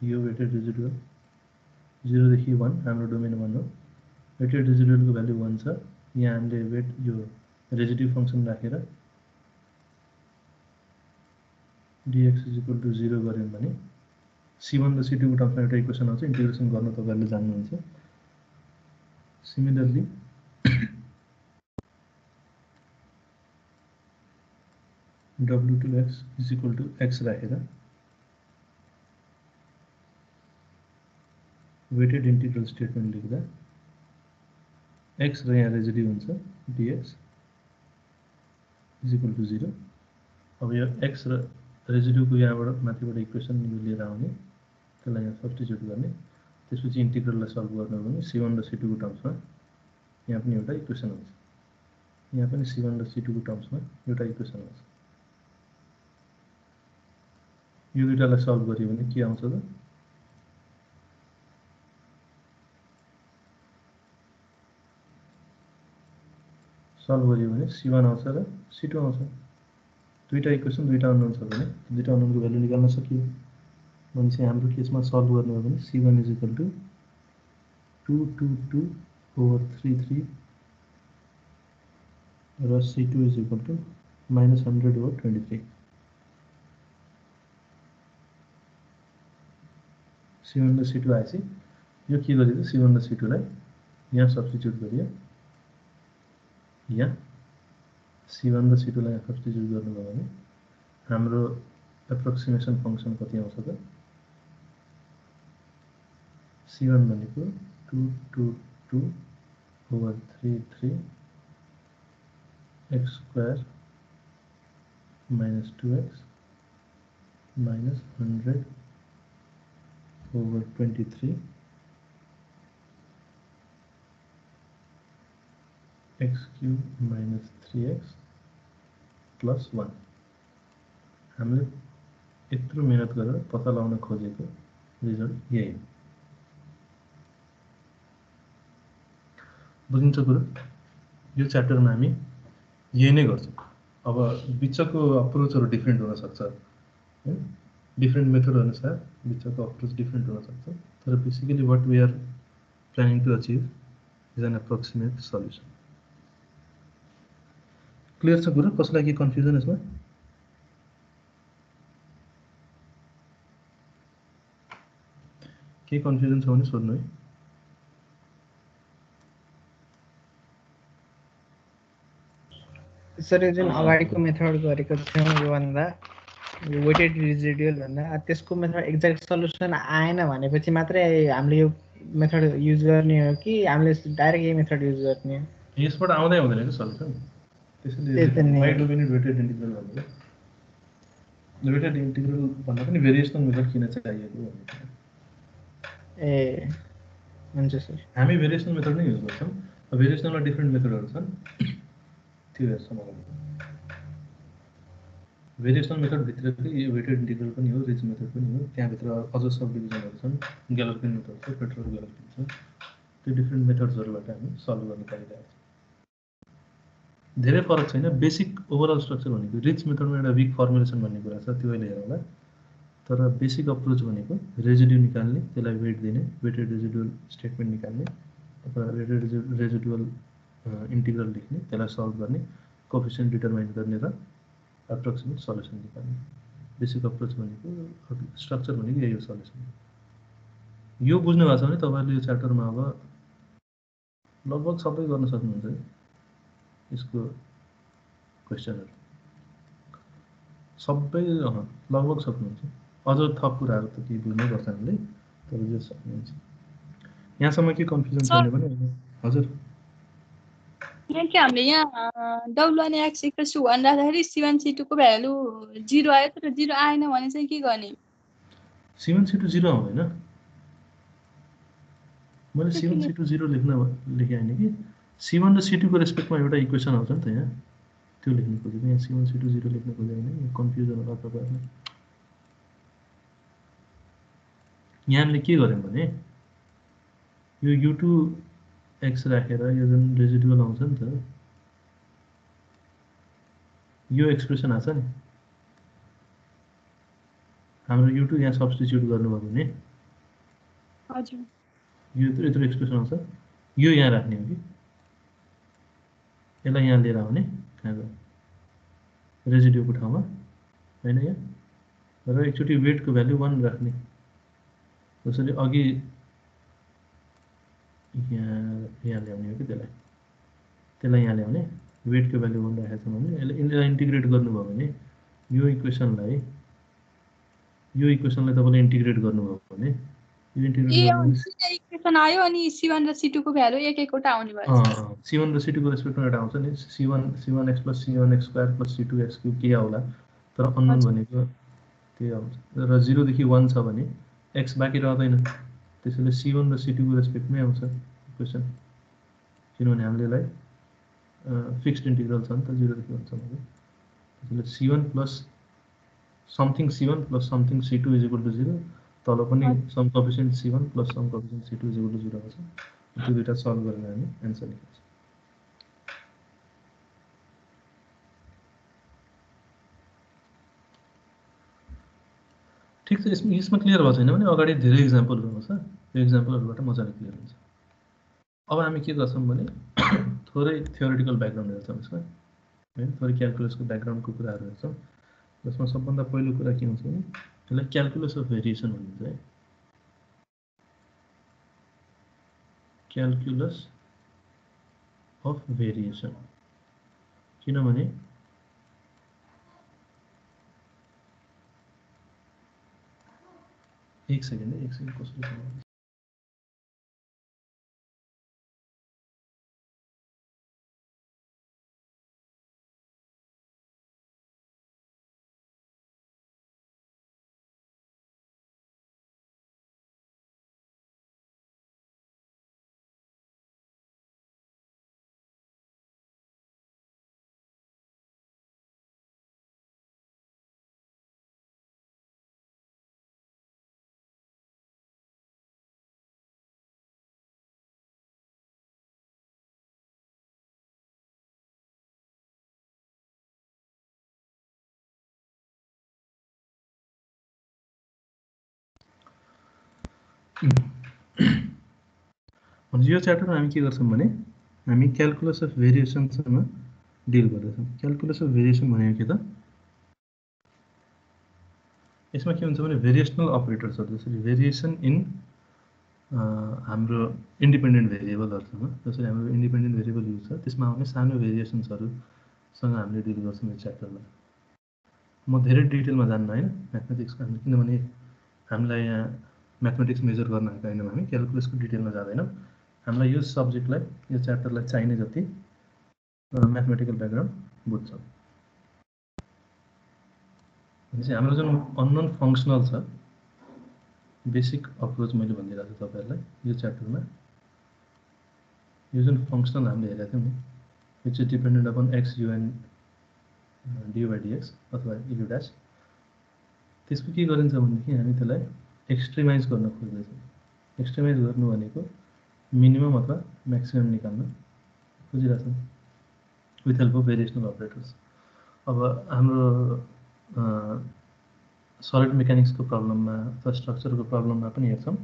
यो वेटेड रेजिडुअल 0 देखि 1 हाम्रो डोमेन 1 हो। वेटेड रेजिडुअलको भ्याल्यु 1 छ। यहाँ हामीले वेट यो रेजिड्यु फङ्सन राखेर dx = 0 गर्यौँ भने C1 र C2 को टर्ममा एउटा इक्वेसन आउँछ, इन्टिग्रेसन गर्न तपाईहरुले जान्नुहुन्छ। सिमिलरली W2x = x राखेर वेटेड इन्टिग्रल स्टेटमेन्ट लेख्दा x र यहाँ रेजिड्यु हुन्छ dx = 0। अब यो x र रेजिड्युको यहाँबाट माथिबाट इक्वेसन लिएर आउने, त्यसलाई यहाँ सब्स्टिट्युट गर्ने, त्यसपछि इन्टिग्रललाई सल्भ गर्नु भने C1 र C2 को टर्म्समा यहाँ पनि एउटा इक्वेसन आउँछ। यहाँ पनि C1 र C2 को टर्म्समा एउटा इक्वेसन आउँछ। यो दुईटालाई सल्भ गरियो भने के आउँछ त सल्भ गरियो भने C1 आउँछ र C2 आउँछ। दुईटा इक्वेसन दुईटा अननोन छ भने दुईटा अननोनको भ्यालु निकाल्न सकियो। भनेपछि हाम्रो केसमा सल्भ गर्नु हो भने C1 = 222/33 र C2 = -100/23। C1 र C2 आएपछि यो के गरियो C1 र C2 लाई यहाँ सब्स्टिट्युट गरियो यहाँ C1 र C2 लाई सब्स्टिट्युट गर्नुभयो भने हाम्रो एप्रोक्सिमेसन फंक्सन कति आउँछ त C1 भनेको 222/33 x square minus 2x minus 100/23 x cube minus 3x plus 1 हामीले यत्रो मेहनत गरेर पत्ता लगाउन खोजेको रिजल्ट यही हो बुझिन्छ कुरा यो च्याप्टरमा हामी यही नै गर्छौं अब बिचको अप्रोचहरु डिफरेन्ट हुन सक्छ हैन डिफरेन्ट मेथड अनुसार बिचको अप्रोच डिफरेन्ट हुन सक्छ तर basically what we are planning to achieve is an approximate solution clear छ कुरा कसलाई के कन्फ्युजन यसमा के कन्फ्युजन छ भने सोध्नु है सर यो जुन अगाडिको मेथड गरेको थियौं यो भन्दा वेटेड रेजिडुअल भन्दा त्यसको मेथड एक्ज्याक्ट सल्युसन आएन भनेपछि मात्रै हामीले यो मेथड युज गर्ने हो कि हामीले डाइरेक्ट यही मेथड युज गर्ने हो यसबाट आउँदै आउँदैन के सल्युसन त्यसैले why do we need weighted integral भन्दा वेटेड इन्टिग्रल भन्दा पनि भेरिएसनल मेथड किन चाहिएको भन्ने ए हुन्छ सर हामी भेरिएसनल मेथड नै युज गर्छौं भेरिएसनलमा डिफरेन्ट मेथडहरु छन् त्यो हेर्छौं अब भेरिएसनल मेथड भित्रकै वेटेड इन्टिग्रल पनि हो रिच मेथड पनि हो त्यहाँ भित्र अझ सब डिभिजनहरु छन् ग्यालर्किन मेथड छ पेट्रोल ग्यालर्किन छ त्यो डिफरेन्ट मेथड्सहरुबाट हामी सल्भ गर्न पाइरहेका छौं धेरै फरक छैन बेसिक ओभरअल स्ट्रक्चर भनेको रिच मेथडमा एउटा वीक फर्मुलेसन भन्ने कुरा छ त्यो अहिले हेरौँला तर बेसिक अप्रोच भनेको रेजिड्यु निकाल्ने त्यसलाई वेट दिने वेटेड रेजिडुअल स्टेटमेन्ट निकाल्ने अथवा वेटेड रेजिडुअल इन्टिग्रल लेख्ने त्यसलाई सल्भ गर्ने कोएफिसिएन्ट डिटरमाइन गर्ने र एप्रोक्सिमेट सल्युसन निकाल्ने बेसिक अप्रोच भनेको स्ट्रक्चर भनेको यही हो सल्युसन यो बुझ्नु भएको छ भने तपाईहरुले यो च्याप्टरमा अब लगभग सबै गर्न सक्नुहुन्छ यसको क्वेशनहरु सबै लगभग सक्नुहुन्छ अझ थप कुराहरु त केही बुझ्नै पर्छ हामीले तर जे सक्नुहुन्छ यहाँसम्म के कन्फ्युजन छैन भने हजुर यहाँ के हामीले यहाँ w1x = 1 राख्दाखेरि c1 c2 को भ्यालु 0 आयो तर 0 आएन भने चाहिँ के गर्ने c1 c2 0 आउँदैन मैले c1 c2 0 लेखे हैन कि c1 र c2 को रेस्पेक्टमा एउटा इक्वेसन आउँछ नि त यहाँ त्यो लेख्न खोजेको यहाँ c1 c2 0 लेख्न खोजेको हैन यो कन्फ्युजन होला तपाईहरुलाई यहाँ हामीले के गर्यौं भने यो u2 x राखेर यो जुन रेजिडुअल आउँछ नि त यो एक्सप्रेसन आछ नि हाम्रो u2 यहाँ सब्स्टिट्युट गर्नुभयो भने हजुर यो यत्रो एक्सप्रेसन आउँछ यो यहाँ राख्ने हो कि यसलाई यहाँ लिएर आउने कहाँ गयो रेजिड्युको ठाउँमा हैन यहाँ र एकचोटी वेटको भ्यालु 1 राख्ने जसरी अघि यहाँ ल्याउने हो कि त्यसलाई यहाँ ल्याउने वेटको भ्यालु 1 राखेको छ भने यसलाई इन्टिग्रेट गर्नुभयो भने यो इक्वेसनलाई तपाईले इन्टिग्रेट गर्नुभयो भने यो इन्टिग्रेट गर्नु इक्वेसन आयो अनि c1 र c2 को भ्यालु एक एकवटा आउने भयो c1 र c2 को रेस्पेक्टमा एउटा आउँछ नि c1x + c1x² + c2x³ के आउला तर अननोन भनेको त्यही आउँछ र 0 देखि 1 छ भने x बाँकी रहदैन त्यसैले c1 र c2 को रेस्पेक्टमै आउँछ इक्वेसन किनभने हामीले यसलाई फिक्स्ड इन्टिग्रल छ नि त 0 देखि 1 सम्म त्यसैले c1 + something c1 + something c2 = 0 तल पनि some coefficient c1 + some coefficient c2 = 0 आउँछ त्यो दुईटा सल्भ गरेर हामी आन्सर लेख्छौं ठीक छ यसमा क्लियर भएको छैन भने अगाडि धेरै एक्जाम्पलहरु आउँछ त्यो एक्जाम्पलहरुबाट मजाले क्लियर हुन्छ अब हामी के गर्छौं भने थोरै थ्योरेटिकल ब्याकग्राउन्ड हेर्छौं यसमा हैन थोरै क्याल्कुलसको ब्याकग्राउन्डको कुराहरु हेर्छौं जसमा सबभन्दा पहिलो कुरा के हुन्छ भने यसलाई क्याल्कुलस अफ भेरिएसन भनिन्छ है क्यालकुलस अफ भेरिएसन, किनभने एक सेकेन्ड कसरी सम्झाउँछु। यो च्याप्टरमा हामी के गर्छौँ भने हामी क्यालकुलस अफ भेरिएसनसँग डिल गर्दैछौँ। क्यालकुलस अफ भेरिएसन भनेको के त, यसमा के हुन्छ भने भेरिएसनल अपरेटर्सहरू, जसरी भेरिएसन इन हाम्रो इन्डिपेन्डेन्ट भेरिएबलहरूसँग, जसरी हाम्रो इन्डिपेन्डेन्ट भेरिएबल युज छ त्यसमा आउने सानो भेरिएसन्सहरूसँग हामीले डिल गर्छौँ यो च्याप्टरमा। म धेरै डिटेलमा जान्न होइन म्याथमेटिक्सको, किनभने हामीलाई यहाँ म्याथमेटिक्स मेजर गर्न आएको होइन, हामी क्यालकुलसको डिटेलमा जाँदैनौँ। हामीलाई यो सब्जेक्टलाई, यो च्याप्टरलाई चाहिने जति म्याथमेटिकल ब्याकग्राउन्ड बुझ्छौँ। भनेपछि हाम्रो जुन अननोन फङ्सनल छ, बेसिक अप्रोच मैले भनिदिइरहेको छु तपाईँहरूलाई यो च्याप्टरमा। यो जुन फङ्सनल हामीले हेरेका थियौँ नि, which is dependent upon X U and D by dx अथवा यु ड्यास, त्यसको के गरिन्छ भनेदेखि हामी त्यसलाई एक्सट्रिमाइज गर्न खोज्दैछौँ। एक्सट्रिमाइज गर्नु भनेको मिनिमम अथवा म्याक्सिमम निकाल्न, बुझिरहेछौँ, विथ हेल्प अफ भेरिएसनल अपरेटर्स। अब हाम्रो सलिड मेकानिक्सको प्रब्लममा अथवा स्ट्रक्चरको प्रब्लममा पनि हेर्छौँ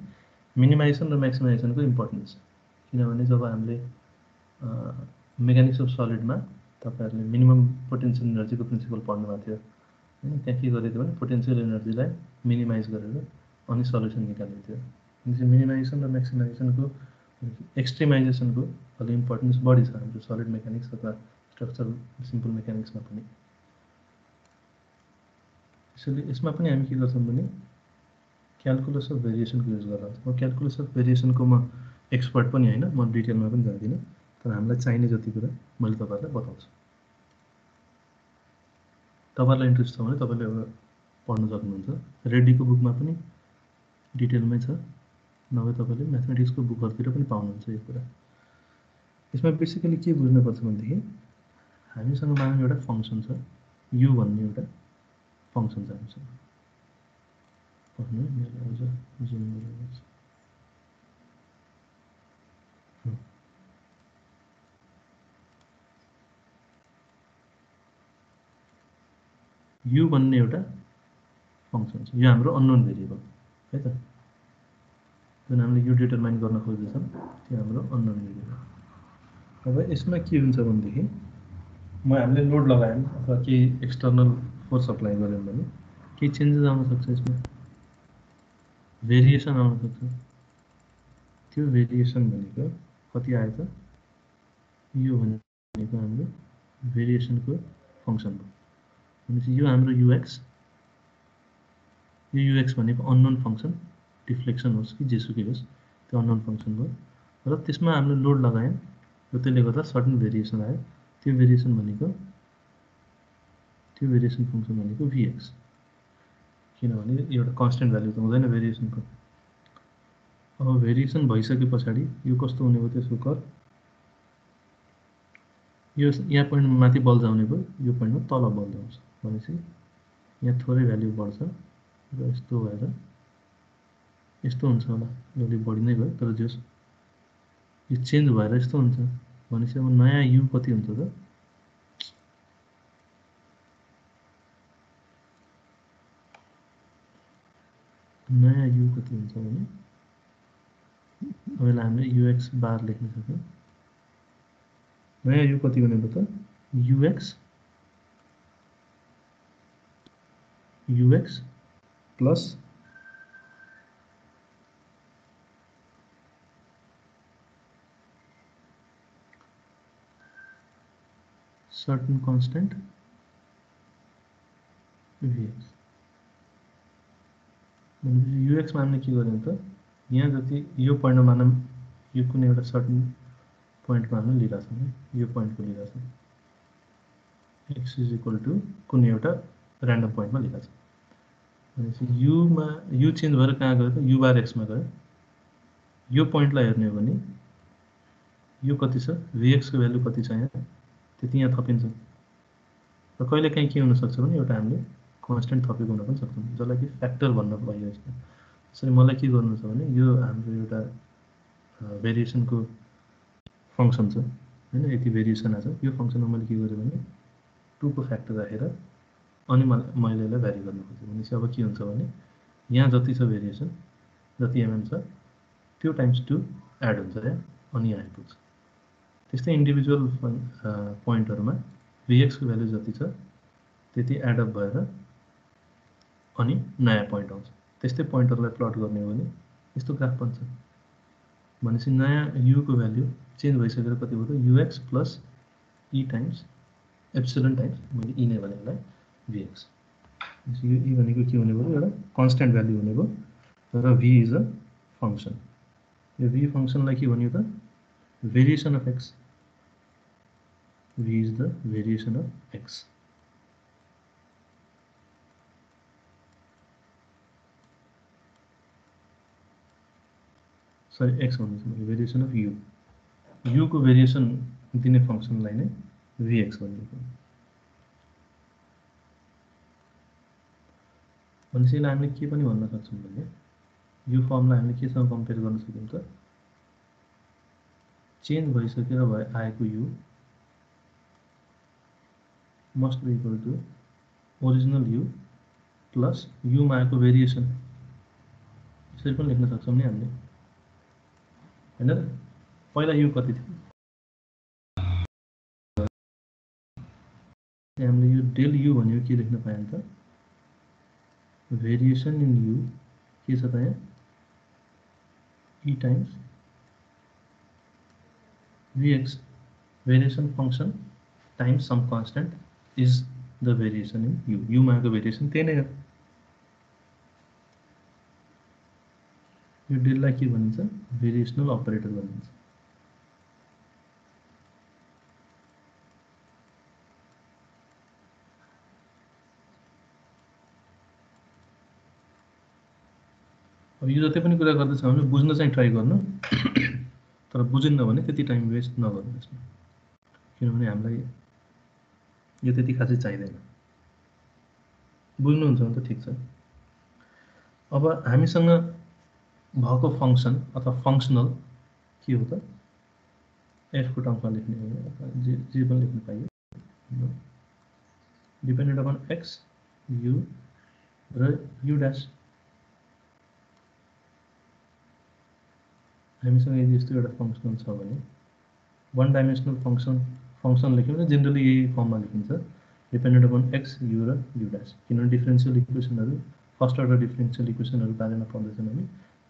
मिनिमाइजेसन र म्याक्सिमाइजेसनको इम्पोर्टेन्स। किनभने जब हामीले मेकानिक्स अफ सलिडमा तपाईँहरूले मिनिमम पोटेन्सियल एनर्जीको प्रिन्सिपल पढ्नुभएको थियो होइन, त्यहाँ के गरेको थियो भने पोटेन्सियल एनर्जीलाई मिनिमाइज गरेर अनि सल्युसन निकालेको थियो। भनेपछि मिनिमाइजेसन र म्याक्सिमाइजेसनको, एक्सट्रिमाइजेसनको अलिक इम्पोर्टेन्स बढी छ हाम्रो सलिड मेकानिक्स अथवा स्ट्रक्चरल सिम्पल मेकानिक्समा पनि। त्यसैले यसमा पनि हामी के गर्छौँ भने क्यालकुलस अफ भेरिएसनको युज गरेर आउँछौँ। म क्यालकुलस अफ भेरिएसनको म एक्सपर्ट पनि होइन, म डिटेलमा पनि जान्दिनँ, तर हामीलाई चाहिने जति कुरा मैले तपाईँहरूलाई बताउँछु। तपाईँहरूलाई इन्ट्रेस्ट छ भने तपाईँले एउटा पढ्न सक्नुहुन्छ। रेड्डीको बुकमा पनि डिटेलमै छ, नभए तपाईँले म्याथमेटिक्सको बुकहरूतिर पनि पाउनुहुन्छ यो कुरा। यसमा बेसिकली के बुझ्नुपर्छ भनेदेखि हामीसँग मानव एउटा फङ्सन छ, यु भन्ने एउटा फङ्सन छ हामीसँग। यु भन्ने एउटा फङ्सन छ, यो हाम्रो अननोन भेरिएबल है त, जुन हामीले यु डिटरमाइन गर्न खोज्दैछौँ त्यो हाम्रो अननोन भेरिएबल। अब यसमा के हुन्छ भनेदेखि हामीले लोड लगायौँ अथवा केही एक्सटर्नल फोर्स अप्लाई गऱ्यौँ भने केही चेन्जेस आउन सक्छ, यसमा भेरिएसन आउन सक्छ। त्यो भेरिएसन भनेको कति आयो त, यो भनेको हाम्रो भेरिएसनको फङ्सन हो। भनेपछि यो हाम्रो युएक्स, यो युएक्स भनेको अननोन फङ्सन, डिफ्लेक्सन होस् कि जेसुकै होस् त्यो अननोन फङ्सन हो, र त्यसमा हामीले लोड लगायौँ र त्यसले गर्दा सर्टन भेरिएसन आयो। त्यो भेरिएसन भनेको, त्यो भेरिएसन फङ्सन भनेको भिएक्स, किनभने एउटा कन्स्टेन्ट भ्याल्यु त हुँदैन भेरिएसनको। अब भेरिएसन भइसके पछाडि यो कस्तो हुने भयो त्यसको कर्भ, यो यहाँ पोइन्टमा माथि बल जाउने भयो, यो पोइन्टमा तल बल जाउँछ। भनेपछि यहाँ थोरै भ्याल्यु बढ्छ र यस्तो भएर यस्तो हुन्छ होला, यो अलिक बढी नै भयो, तर जस यो चेन्ज भएर यस्तो हुन्छ। भनेपछि अब नयाँ यु कति हुन्छ त, नयाँ यु कति हुन्छ भने अब हामीले युएक्स बार लेख्न सक्छौँ। नयाँ यु कति भनेको त UX plus certain constant Vx भनेपछि Ux मा हामीले के गर्यौं त यहाँ जति यो पोइन्टमा मानौं यो कुनै एउटा सर्टन पोइन्टमा हामीले लिइराछौं है यो पोइन्टको लिइराछौं x इज इक्वल टु कुनै एउटा र्यान्डम पोइन्टमा लिइराछौं भनेपछि u मा u चेन्ज भएर कहाँ गयो त u बार x मा गयो यो पोइन्टलाई हेर्ने हो भने यो कति छ Vx को भ्यालु कति छ यहाँ त्यति यहाँ थपिन्छ र कहिलेकाहीँ के हुन सक्छ भने एउटा हामीले कन्स्टेन्ट थपेको हुन पनि सक्छौं जसलाई कि फ्याक्टर भन्न पाइयो यसमा त्यसैले मलाई के गर्नु छ भने यो हाम्रो एउटा भेरिएसनको फंक्सन छ हैन यति भेरिएसन आछ यो फंक्सनमा मैले के गरे भने 2 को फ्याक्टर राखेर अनि मैले यसलाई भ्यारी गर्न खोजेँ भनेपछि अब के हुन्छ भने यहाँ जति छ भेरिएसन जति एमएम छ त्यो टाइम्स 2 एड हुन्छ यहाँ अनि यहाँ आइपुग्छ त्यस्तै इन्डिभिजुअल पोइन्टहरुमा Vx को भ्यालु जति छ त्यति एड अप भएर अनि नयाँ पोइन्ट आउँछ त्यस्तै पोइन्टहरुलाई प्लट गर्ने हो भने यस्तो ग्राफ बन्छ भनेपछि नयाँ u को भ्यालु चेन्ज भइसकेर कति भयो त ux plus e times epsilon times मैले e नै भने यसलाई Vx यो e भनेको के हुने भयो एउटा कन्स्टेन्ट भ्यालु हुने भयो र v इज अ फंक्सन यो v फंक्सनलाई के भनियो त variation of x v is the variation of x sorry x भन्नु variation of u को variation दिने फंक्सनलाई नै vx भनिएको भनेपछि यसलाई हामीले के पनि भन्न सक्छौं भने यो फर्मलाई हामीले केसँग कम्पेयर गर्न सक्छौं त चेन्ज भइसकेर आएको u must be equal to original u plus u मा आएको भेरिएसन यसरी पनि लेख्न सक्छौं नि हामीले हैन र पहिला u कति थियो हामीले यो del u भनेको के लेख्न पायौं त भेरिएसन इन u के छ त यहाँ e times vx variation function times some constant is the variation in u मा को variation त्यही नै हो यो del लाई के भनिन्छ भेरिएसनल अपरेटर भनिन्छ अब यो जति पनि कुरा गर्दै छ भने बुझ्न चाहिँ ट्राई गर्नु तर बुझिन्न भने त्यति टाइम वेस्ट नगर्नु यसमा किनभने हामीलाई यो त्यति खासै चाहिदैन बुझ्नुहुन्छ भने त ठीक छ अब हामीसँग भएको फंक्सन अथवा फंक्सनल के हो त f को टर्ममा लेख्ने हो अथवा जे पनि लेख्न पाइयो डिपेन्डेन्ट अपन x u र u डैश हामीसँग यदि यस्तो एउटा फंक्सनल छ भने वन डाइमेन्सनल फंक्सन लेख्यो भने जनरली यही फर्ममा लेखिन्छ डिपेन्डेन्ट अपन x u र u डैश किनभने डिफरेन्शियल इक्वेसनहरु फर्स्ट अर्डर डिफरेन्शियल इक्वेसनहरु बारेमा पढ्दैछौं हामी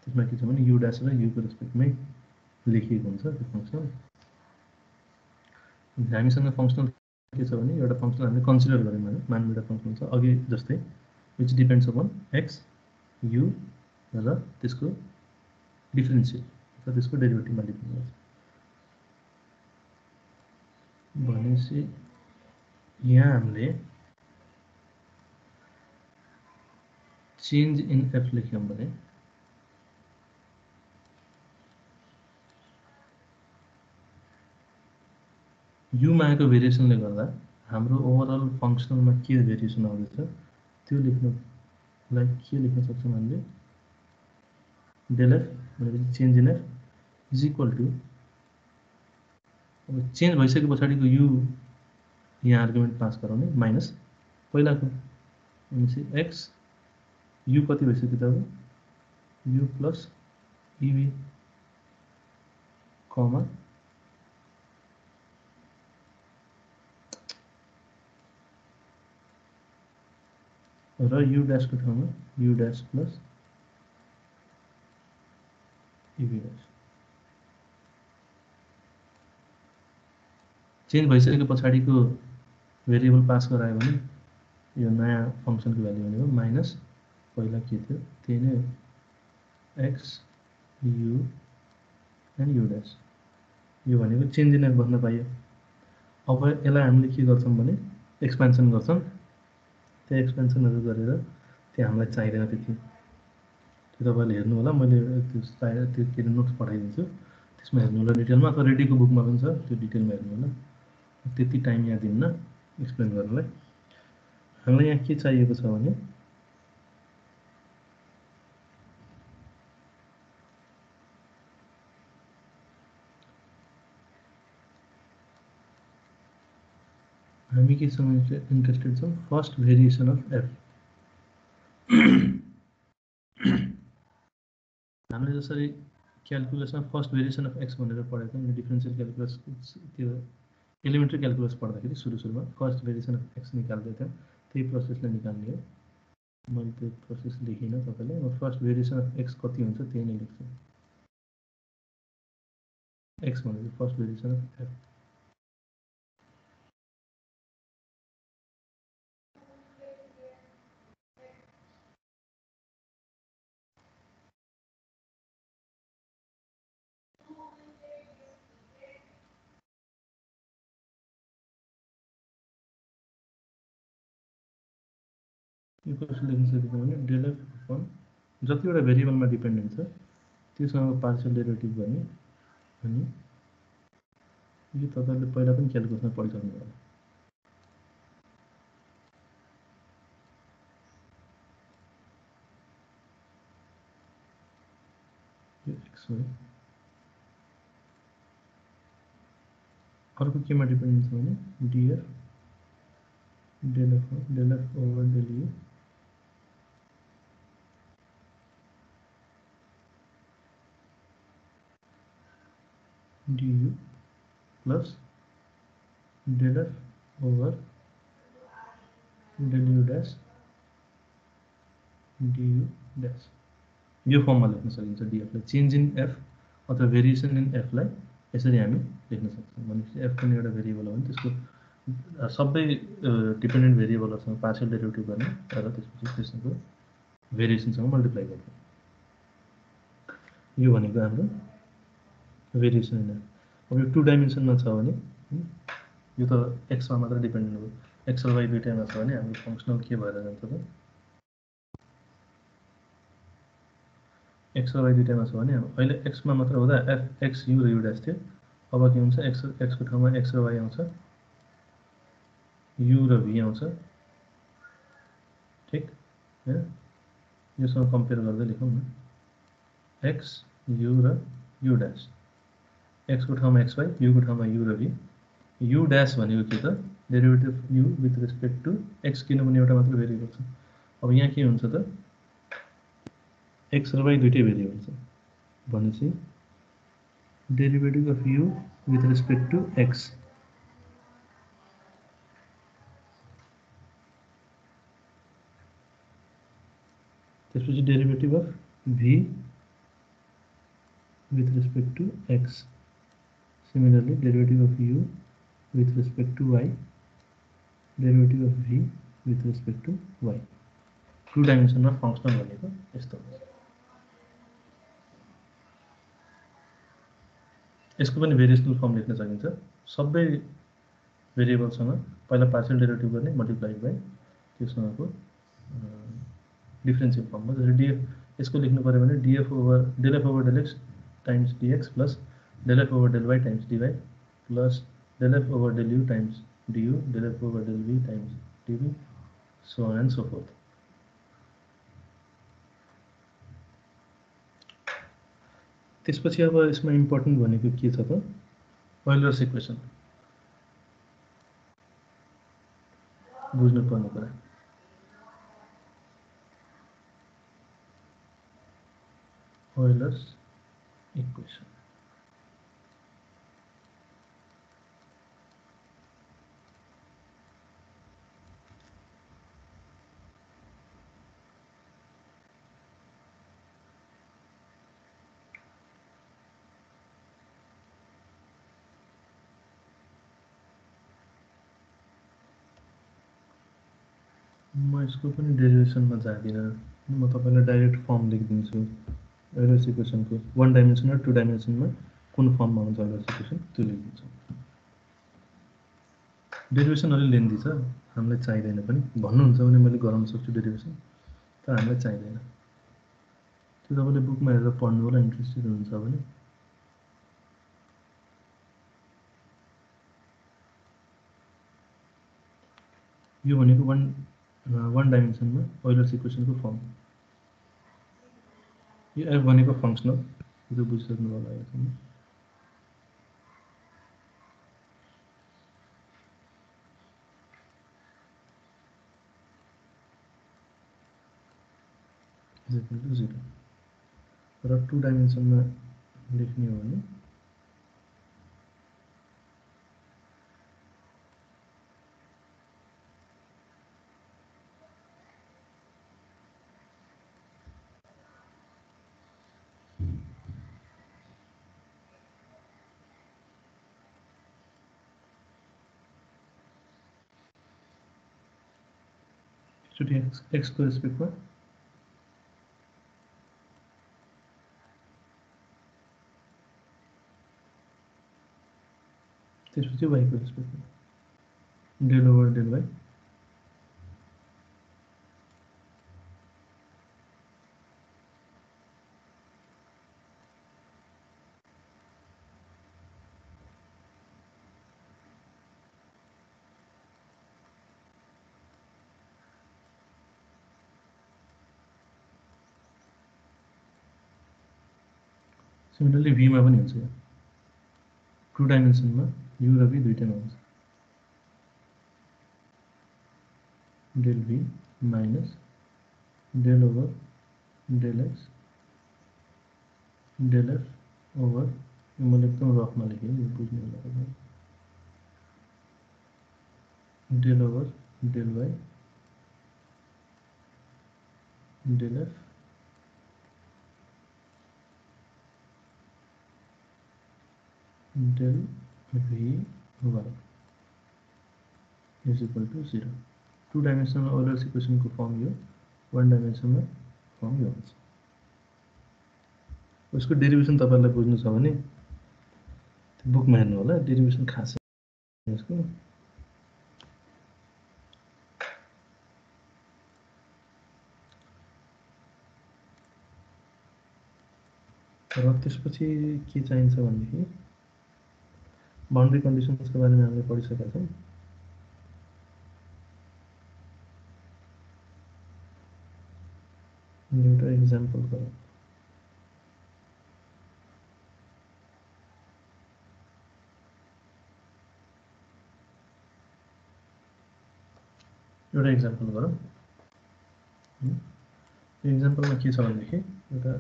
त्यसमा के छ भने u डैश र u को रेस्पेक्टमै लेखिएको हुन्छ त्यो फंक्सन हामीसँग फंक्सनल के छ भने एउटा फंक्सन हामीले कन्सिडर गर्यौं भने मानौं एउटा फंक्सन छ अघि जस्तै which depends upon x u र त्यसको डिफरेन्शियल र त्यसको डेरिभेटिभमा डिपेन्ड गर्छ भनेपछि यहाँ हामीले चेन्ज इन f लेख्यौं भने u मा आएको भेरिएसनले गर्दा हाम्रो ओभरअल फंक्सनलमा के भेरिएसन आउँदैछ त्यो लेख्नलाई के लेख्न सक्छौं हामीले del f भनेपछि change in f is equal to अब चेन्ज भइसके पछाडीको u यहाँ आर्गुमेन्ट पास गराउने माइनस पहिलाको भनेपछि x u कति भइसक्यो त अब u प्लस ev कमा र u डैश को ठाउँमा u dash plus ev dash change भइसकेको पछाडीको भेरिएबल पास गरायो भने यो नयाँ फङ्सनको भ्यालु भनेको माइनस पहिला के थियो त्यही नै x U and you dash यो भनेको चेन्ज इन एफ भन्न पाइयो। अब यसलाई हामीले के गर्छौँ भने एक्सपेन्सन गर्छौँ। त्यो एक्सपेन्सनहरू गरेर त्यो हामीलाई चाहिँदैन त्यति। त्यो तपाईँले हेर्नु होला, मैले त्यो के अरे नोट्स पठाइदिन्छु, त्यसमा हेर्नु होला डिटेलमा, अथवा रेडीको बुकमा पनि छ, त्यो डिटेलमा हेर्नु होला। त्यति टाइम यहाँ दिन्न एक्सप्लेन गर्नलाई। हामीलाई यहाँ के चाहिएको छ भने हामी केसँग इन्ट्रेस्टेड छौँ, फर्स्ट भेरिएसन अफ एफ। हामीले जसरी क्यालकुलसमा फर्स्ट भेरिएसन अफ एक्स भनेर पढेको थियौँ, डिफरेन्सियल क्यालकुलस त्यो एलिमेन्ट्री क्यालकुलस पढ्दाखेरि सुरुमा फर्स्ट भेरिएसन अफ एक्स निकाल्दै थियौँ, त्यही प्रोसेसलाई निकाल्ने हो। मैले त्यो प्रोसेस लेखिनँ तपाईँलाई। म फर्स्ट भेरिएसन अफ एक्स कति हुन्छ त्यही नै लेख्छु। एक्स भनेको फर्स्ट भेरिएसन अफ एफ। यो कसरी लेख्न सकिन्छ भने डेल एफ अपन जतिवटा भेरिएबलमा डिपेन्डेन्ट छ त्योसँग पार्शियल डेरिभेटिभ गर्ने। अनि यो तपाईँले पहिला पनि क्यालकुलसमा पढिसक्नु होला। यो एक्स हो। अर्को केमा डिपेन्डेन्ट छ भने DF del F over del U du plus del F over del U dash du dash. यो फर्ममा लेख्न सकिन्छ डिएफलाई। चेन्ज इन एफ अथवा भेरिएसन इन एफलाई यसरी हामी लेख्न सक्छौँ। भनेपछि एफ पनि एउटा भेरिएबल हो भने त्यसको सबै डिपेन्डेन्ट भेरिएबलहरूसँग पार्शियल डेरिभेटिभ गर्ने र त्यसपछि त्यसको भेरिएसनसँग मल्टिप्लाई गर्ने। यो भनेको हाम्रो भेरिएसन इन एफ। अब यो 2 डाइमेन्सनमा छ भने यो त एक्समा मात्र डिपेन्डेन्ट हो। एक्स र वाइ दुइटैमा छ भने हाम्रो फङ्सनल के भएर जान्छ त एक्स र वाइ दुइटैमा छ भने अहिले एक्समा मात्र हुँदा एफ एक्स यु र यु ड्यास थियो। अब के हुन्छ एक्सको ठाउँमा एक्स र वाइ आउँछ, यु र भी आउँछ। ठिक हैन? योसँग कम्पेयर गर्दै लेखौँ न एक्स यु र यु ड्यास। एक्सको ठाउँमा एक्स वाइ, युको ठाउँमा यु र भी। यु ड्यास भनेको के त derivative u with respect to x, किनभने एउटा मात्र भेरिएबल छ। अब यहाँ के हुन्छ त एक्स र वाइ दुइटै भेरिएबल छ भनेपछि derivative of u with respect to x त्यसपछि derivative of v with respect to x. Similarly, derivative of u with respect to y, derivative of v with respect to y. 2 डाइमेन्सनमा functional भनेको यस्तो हुन्छ। यसको पनि भेरिएसनल form लेख्न सकिन्छ। सबै भेरिएबलसँग पहिला पार्शियल डेरिभेटिभ गर्ने मल्टिप्लाई बाइ त्योसँगको डिफरेन्सियल फर्ममा। जसरी डिएफ यसको लेख्नु पर्यो भने df over del F over del x times dx plus del f over del y times dy plus del f over del u times du del f over del v times dv so on and so forth. त्यसपछि अब यसमा important भनेको के छ त ओइलर्स equation बुझ्नुपर्ने कुरा। ओइलर्स equation म यसको पनि डेरिभेसनमा जाँदिनँ, म तपाईँलाई डाइरेक्ट फर्म लेखिदिन्छु एलएस इक्वेसनको। 1 डाइमेन्सन र 2 डाइमेन्सनमा कुन फर्ममा हुन्छ एलएस इक्वेसन त्यो लेखिदिन्छु। डेरिभेसन अलि लेन्दी छ, हामीलाई चाहिँदैन पनि। भन्नुहुन्छ भने मैले गराउन सक्छु डेरिभेसन, तर हामीलाई चाहिँदैन। त्यो तपाईँले बुकमा हेरेर पढ्नु होला इन्ट्रेस्टेड हुनुहुन्छ भने। यो भनेको वान डाइमेन्सनमा ओइलर्स इक्वेसनको फर्म। यो एफ भनेको फङ्सनल, यो बुझिसक्नु होला यसमा। इज इक्वल टु 0 र 2 डाइमेन्सनमा लेख्ने हो भने एकचोटि एक्सको रेस्पेक्टमा त्यसपछि वाइको रेस्पेक्टमा del over del y similarly भीमा पनि हुन्छ। 2 डाइमेन्सनमा यु र भी दुईटैमा हुन्छ। Del v minus del over del x del F over, मैले एकदम रफमा लेखेँ, यो बुझ्नु होला तपाईँ। Del over del y del f del v y is equal to 0। 2 डाइमेन्सनमा ओइलर्स इक्वेसनको फर्म यो, 1 डाइमेन्सनमा फर्म यो हुन्छ। उसको डेरिभेसन तपाईँलाई बुझ्नु छ भने बुकमा हेर्नु होला, डेरिभेसन खासै यसको। र त्यसपछि के चाहिन्छ भनेदेखि बाउन्ड्री कन्डिसन्सको बारेमा हामीले पढिसकेका छौँ। एउटा इक्जाम्पल गरौँ। एउटा इक्जाम्पल गरौँ। इक्जाम्पलमा के छ भनेदेखि एउटा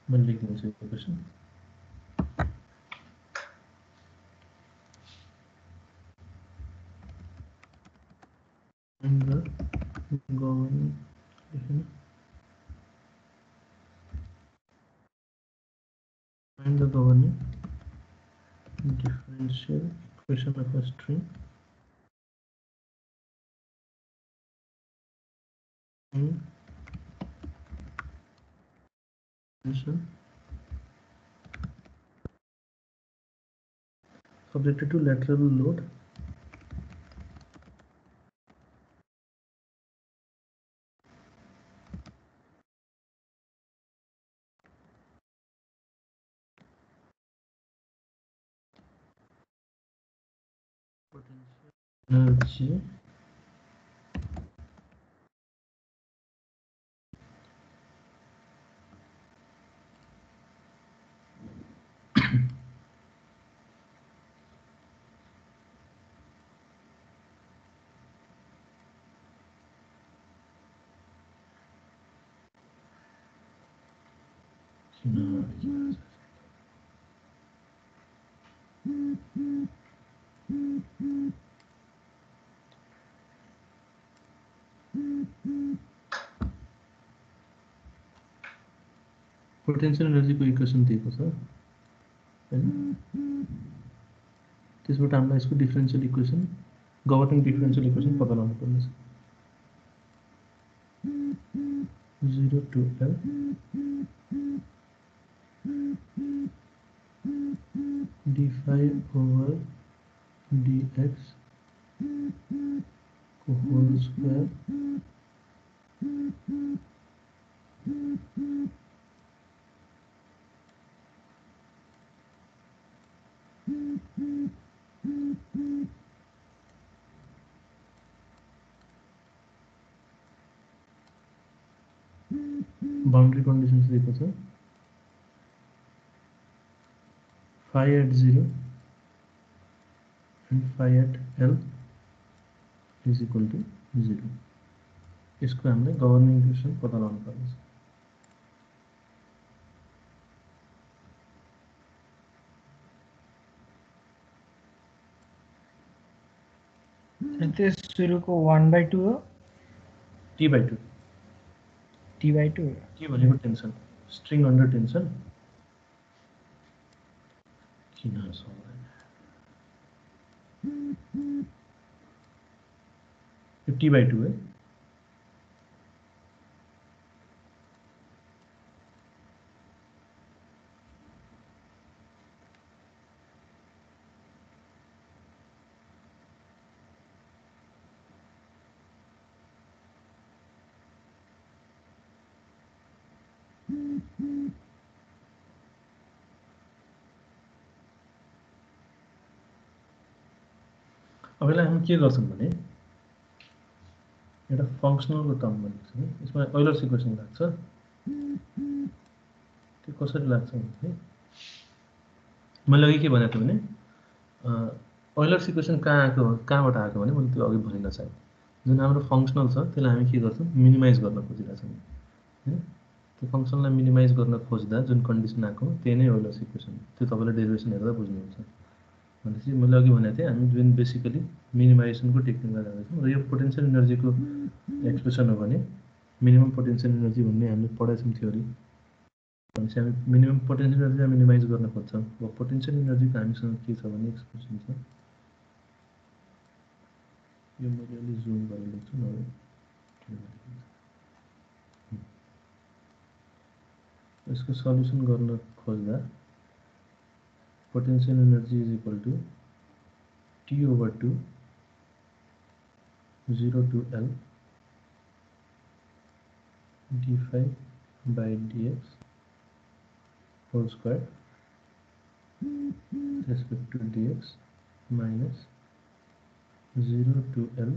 मैले लेखिदिन्छु equation. And the governing differential equation of a string subjected to lateral load potential energy potential energy को इक्वेसन दिएको छ हैन। त्यसबाट हामीलाई यसको differential equation governing differential equation पत्ता लगाउनु पर्नेछ 0 to L d5 over dx whole square boundary conditions दिएको छ phi at 0 and phi at L is equal to 0 यसको हामीले गभर्निङ इक्वेसन पत्ता लगाउनु पर्छ त्यो सुरुको 1/2 हो t/2 t/2 t भनेको टेन्सन स्ट्रिङ अन्डर टेन्सन किन सक्दैन यो t/2 है अब यसलाई हामी के गर्छौं भने एउटा फंक्सनलको टर्म भनेको छ नि यसमा ओइलर्स इक्वेसन लाग्छ त्यो कसरी लाग्छ भने मैले अघि के भनेको थिएँ भने ओइलर्स इक्वेसन कहाँबाट आएको भने मैले त्यो अघि भनिन चाहिँ जुन हाम्रो फंक्सनल छ त्यसलाई हामी के गर्छौं मिनिमाइज गर्न खोजिरहेछौं हैन त्यो फंक्सनलाई मिनिमाइज गर्न खोज्दा जुन कन्डिसन आएको त्यही नै ओइलर्स इक्वेसन त्यो तपाईले डेरिभेसन हेर्दा बुझ्नुहुन्छ भनेपछि मैले अघि भनेको थिएँ हामी जुन बेसिकली मिनिमाइजेसनको टेक्निकमा जाँदैछौँ र यो पोटेन्शियल एनर्जीको एक्सप्रेसन हो भने मिनिमम पोटेन्शियल एनर्जी भन्ने हामीले पढाएको छौँ थ्योरी भनेपछि हामी मिनिमम पोटेन्शियल एनर्जी मिनिमाइज गर्न खोज्छौँ अब पोटेन्शियल एनर्जीको हामीसँग के छ भने एक्सप्रेसन छ यो मैले अलि जुम गरेर लेख्छु न यसको सल्युसन गर्न खोज्दा potential energy is equal to T over 2 0 to L d5 by dx whole square respect to dx minus 0 to L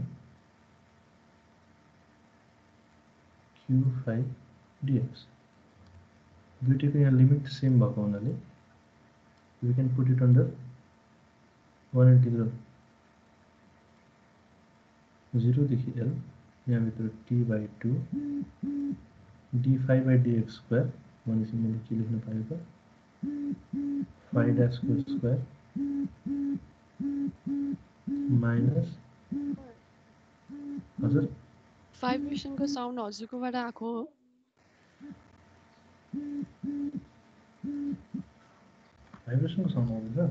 q5 dx दुईटैको यहाँ लिमिट सेम भएको हुनाले we can put it under one integral 0 देखि L यहाँ भित्र t/2 d5 by dx square भनेपछि मैले के लेख्न पाएँ त phi dash को स्क्वायर माइनस हजुर भाइब्रेसन को साउन्ड हजुरकोबाट आएको हो भाइब्रेसन को साउन्ड आउँदैछ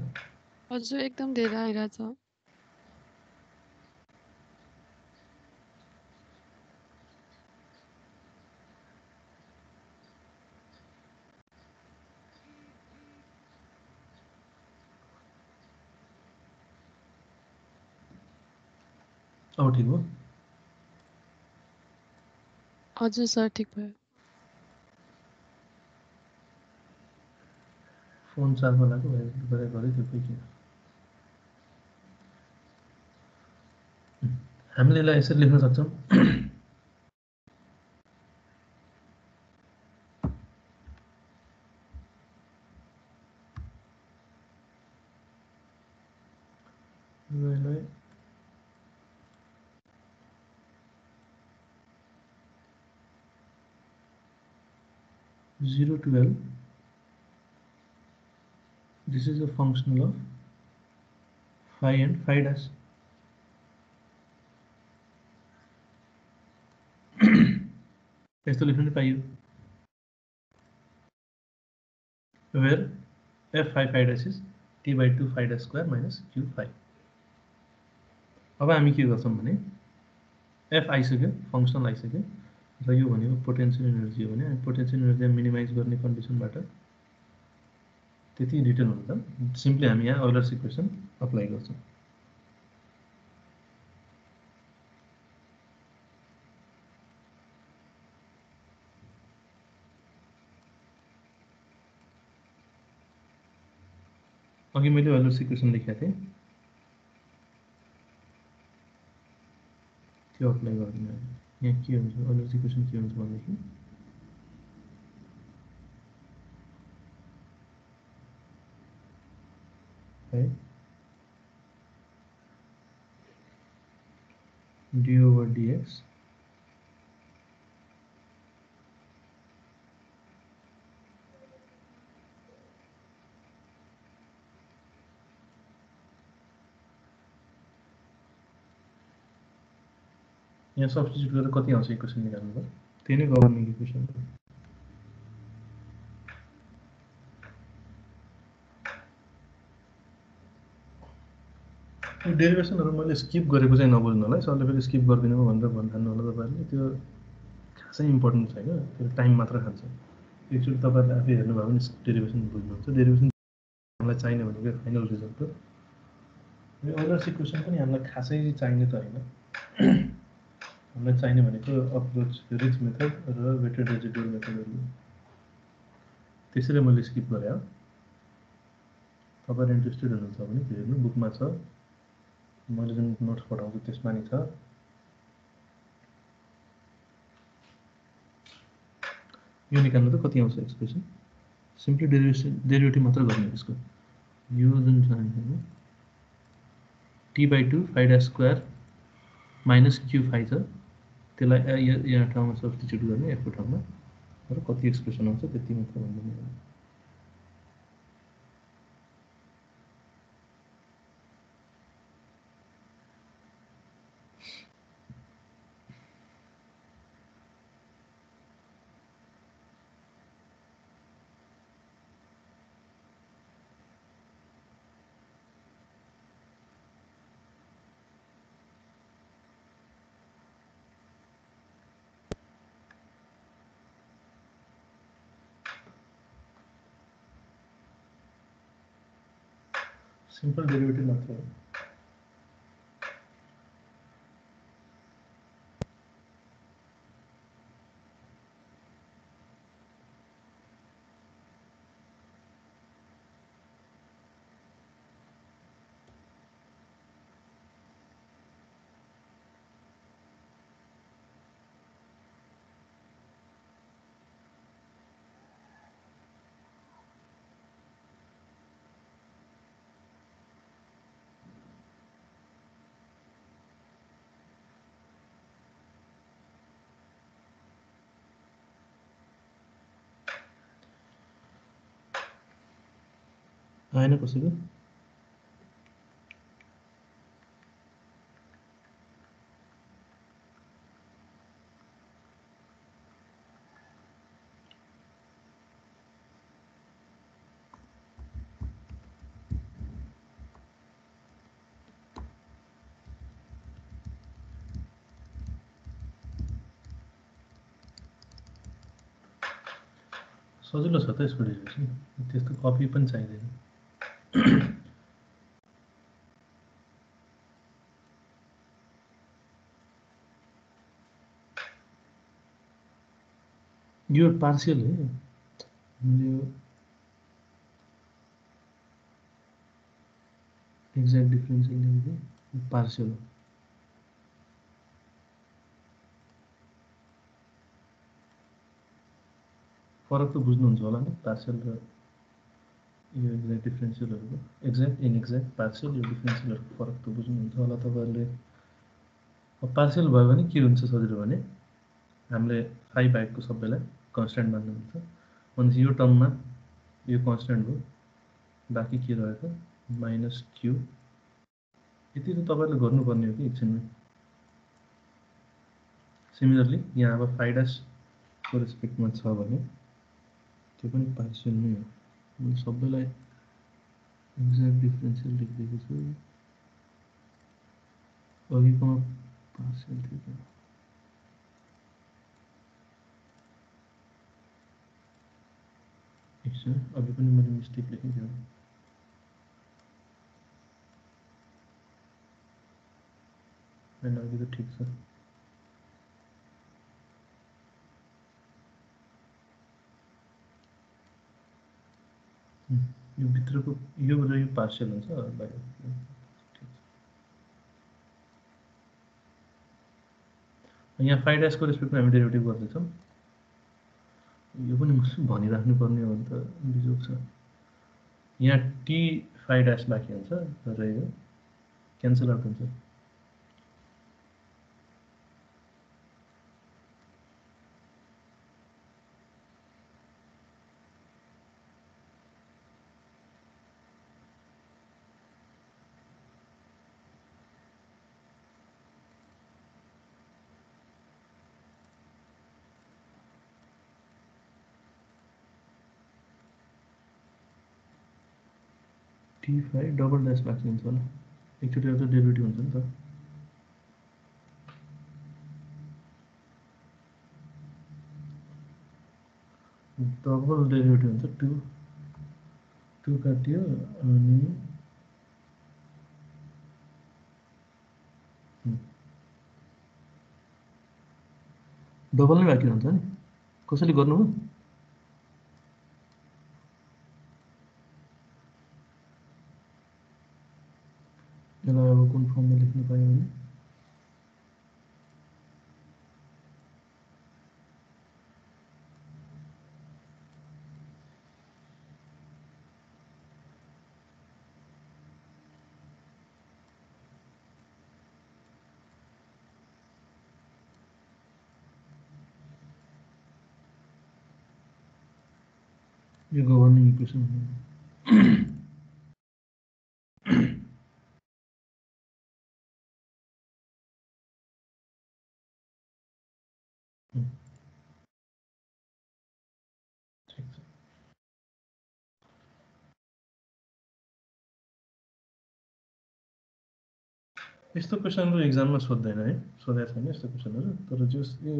हजुर एकदम धेरै आइरहेछ अब ठीक हो हजुर सर ठीक भयो फोन चार्जमा लाग्यो गरे त्यो के किन हामीले यसलाई यसरी लेख्न सक्छौं यसलाई 0 to L. This is a functional of phi and phi dash. Isolation pi u, where f phi phi dash is t/2 phi dash square minus q phi। अब हामी के गर्छौं भने f आइसक्यो, फंक्सनल आइसक्यो र यो भनेको पोटेन्शियल एनर्जी हो भने हामी पोटेन्शियल एनर्जी मिनिमाइज गर्ने कन्डिसनबाट त्यति रिटर्न हुन्छ। सिम्पली हामी यहाँ अयलर्स इक्वेसन अप्लाई गर्छौं। अघि मैले अयलर्स इक्वेसन लेखेको थिएँ, त्यो अप्लाई गर्दिन। यहाँ के हुन्छ, अयलर्स इक्वेसन के हुन्छ भनेदेखि है d over dx यहाँ सब्स्टिट्युट गरेर कति आउँछ इक्वेसन निकाल्नु भयो, त्यही नै गभर्निङ इक्वेसन हो। डेरिभेसनहरु मैले स्किप गरेको चाहिँ नबुझ्नु होला है, सरले फेरि स्किप गर्दिनु भनेर भन्नु होला तपाईहरुले। त्यो खासै इम्पोर्टेन्ट छैन, त्यो टाइम मात्र खान्छ। एक्चुअली तपाईहरुले आफै हेर्नुभयो भने डेरिभेसन बुझ्नुहुन्छ। डेरिभेसन हामीलाई चाहिने भनेको फाइनल रिजल्ट हो। यो अयलर्स इक्वेसन पनि हामीलाई खासै चाहिने त हैन। हामीलाई चाहिने भनेको अप्रोच रिच मेथड र वेटेड रेजिडुअल मेथडहरु। त्यसैले मैले स्किप गरे हो। तपाईहरु इन्ट्रेस्टेड हुनुहुन्छ भने त्यो हेर्नु, बुकमा छ। मैले जुन नोट्स पठाउँछु त्यसमा नि छ। यो निकाल्नु त कति आउँछ एक्सप्रेसन, सिम्पली डेरिभेटिभ मात्र गर्ने यसको। यो जुन छ नि t/2 phi dash square minus q phi छ, त्यसलाई यहाँ ठाउँमा सब्स्टिट्युट गर्ने f को ठाउँमा र कति एक्सप्रेसन आउँछ त्यति मात्र भन्दिनु। सिंपल डेरिवेटिव मात्र हो। आएन कसैको? सजिलो छ त यसको डेरिभेसन, त्यस्तो कपी पनि चाहिँदैन। यो पार्शियल है, यो एक्ज्याक्ट डिफरेन्शियल लेख्दै पार्शियल हो। फरक त बुझ्नुहुन्छ होला नि पार्शियल र यो एक्ज्याक्ट डिफरेन्शियलहरुको। एक्ज्याक्ट इनएक्ज्याक्ट पार्शियल यो डिफरेन्शियलहरुको फरक त बुझ्नुहुन्छ होला तपाईहरुले। अब पार्शियल भयो भने के हुन्छ सजिलो भने हामीले फाइ बाहेकको सबैलाई कन्स्ट्यान्ट मान्नुहुन्छ। भनेपछि यो टर्ममा यो कन्स्ट्यान्ट हो, बाँकी के रह्यो त माइनस क्यू। यति त तपाईहरुले गर्नुपर्ने हो कि एकछिनमा। सिमिलरली यहाँ अब फाइ डैश को रेस्पेक्टमा छ भने त्यो पनि पार्शियल नै हो। सबैलाई एक्ज्याक्ट डिफरेन्सियल लेखिदिएको छु अघिकोमा पार्सियल थियो क्या अघि पनि मैले मिस्टेक लेखिदिएँ होइन अघि त ठिक छ यो भित्रको यो र यो पार्सियल हुन्छ बाहिर यहाँ फाइ ड्यासको रेस्पेक्टमा हामी डेरिभेटिभ गर्दैछौँ यो पनि भनिराख्नुपर्ने हो भने त बिजोग छ यहाँ टी फाइ ड्यास बाँकी हुन्छ र यो क्यान्सल आउट हुन्छ टी फाइ डबल ड्यास बाँकी हुन्छ होला एकचोटि आउँछ डेरिभेटिभ हुन्छ नि त डबल डेरिभेटिभ हुन्छ टु काटियो अनि डबल नै बाँकी हुन्छ नि कसरी गर्नु हो यसलाई अब कुन फर्ममा लेख्नु पायो भने यो गभर्निङ इक्वेसन यस्तो क्वेसनहरु एक्जाममा सोध्दैन है सोधेको छैन यस्तो क्वेसनहरु तर जस यो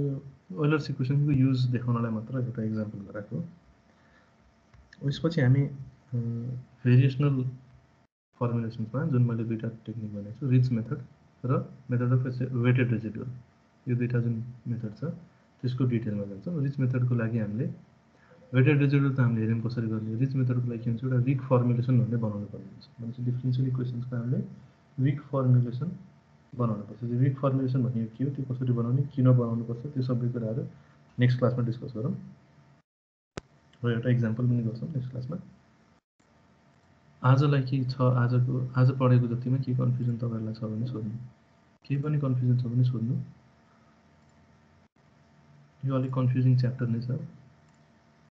ओइलर्स इक्वेसनको युज देखाउनलाई मात्र एउटा एक्जाम्पल गराएको यसपछि हामी भेरिएसनल फर्मुलेसन्समा जुन मैले दुईटा टेक्निक भनेको छु रिच मेथड र मेथड अफ वेटेड रेजिडुअल यो दुईटा जुन मेथड छ त्यसको डिटेलमा जान्छौँ रिच मेथडको लागि हामीले वेटेड रेजिडुअल त हामीले हेर्यौं कसरी गर्ने रिच मेथडको लागि के हुन्छ एउटा विक फर्मुलेसन भन्ने बनाउनु पर्ने हुन्छ भनेपछि डिफरेन्शियल इक्वेसन्सको हामीले विक फर्मुलेसन बनाउनु पर्छ त्यो विक फर्मुलेसन भनेको के हो त्यो कसरी बनाउने किन बनाउनु पर्छ त्यो सबै कुराहरु नेक्स्ट क्लासमा डिस्कस गरौँ र एउटा एक्जाम्पल पनि गर्छौं नेक्स्ट क्लासमा आजलाई के छ आज पढेको जतिमा के कन्फ्युजन तपाईहरुलाई छ भने सोध्नु केही पनि कन्फ्युजन छ भने सोध्नु यो अलि कन्फ्युजिङ च्याप्टर नै छ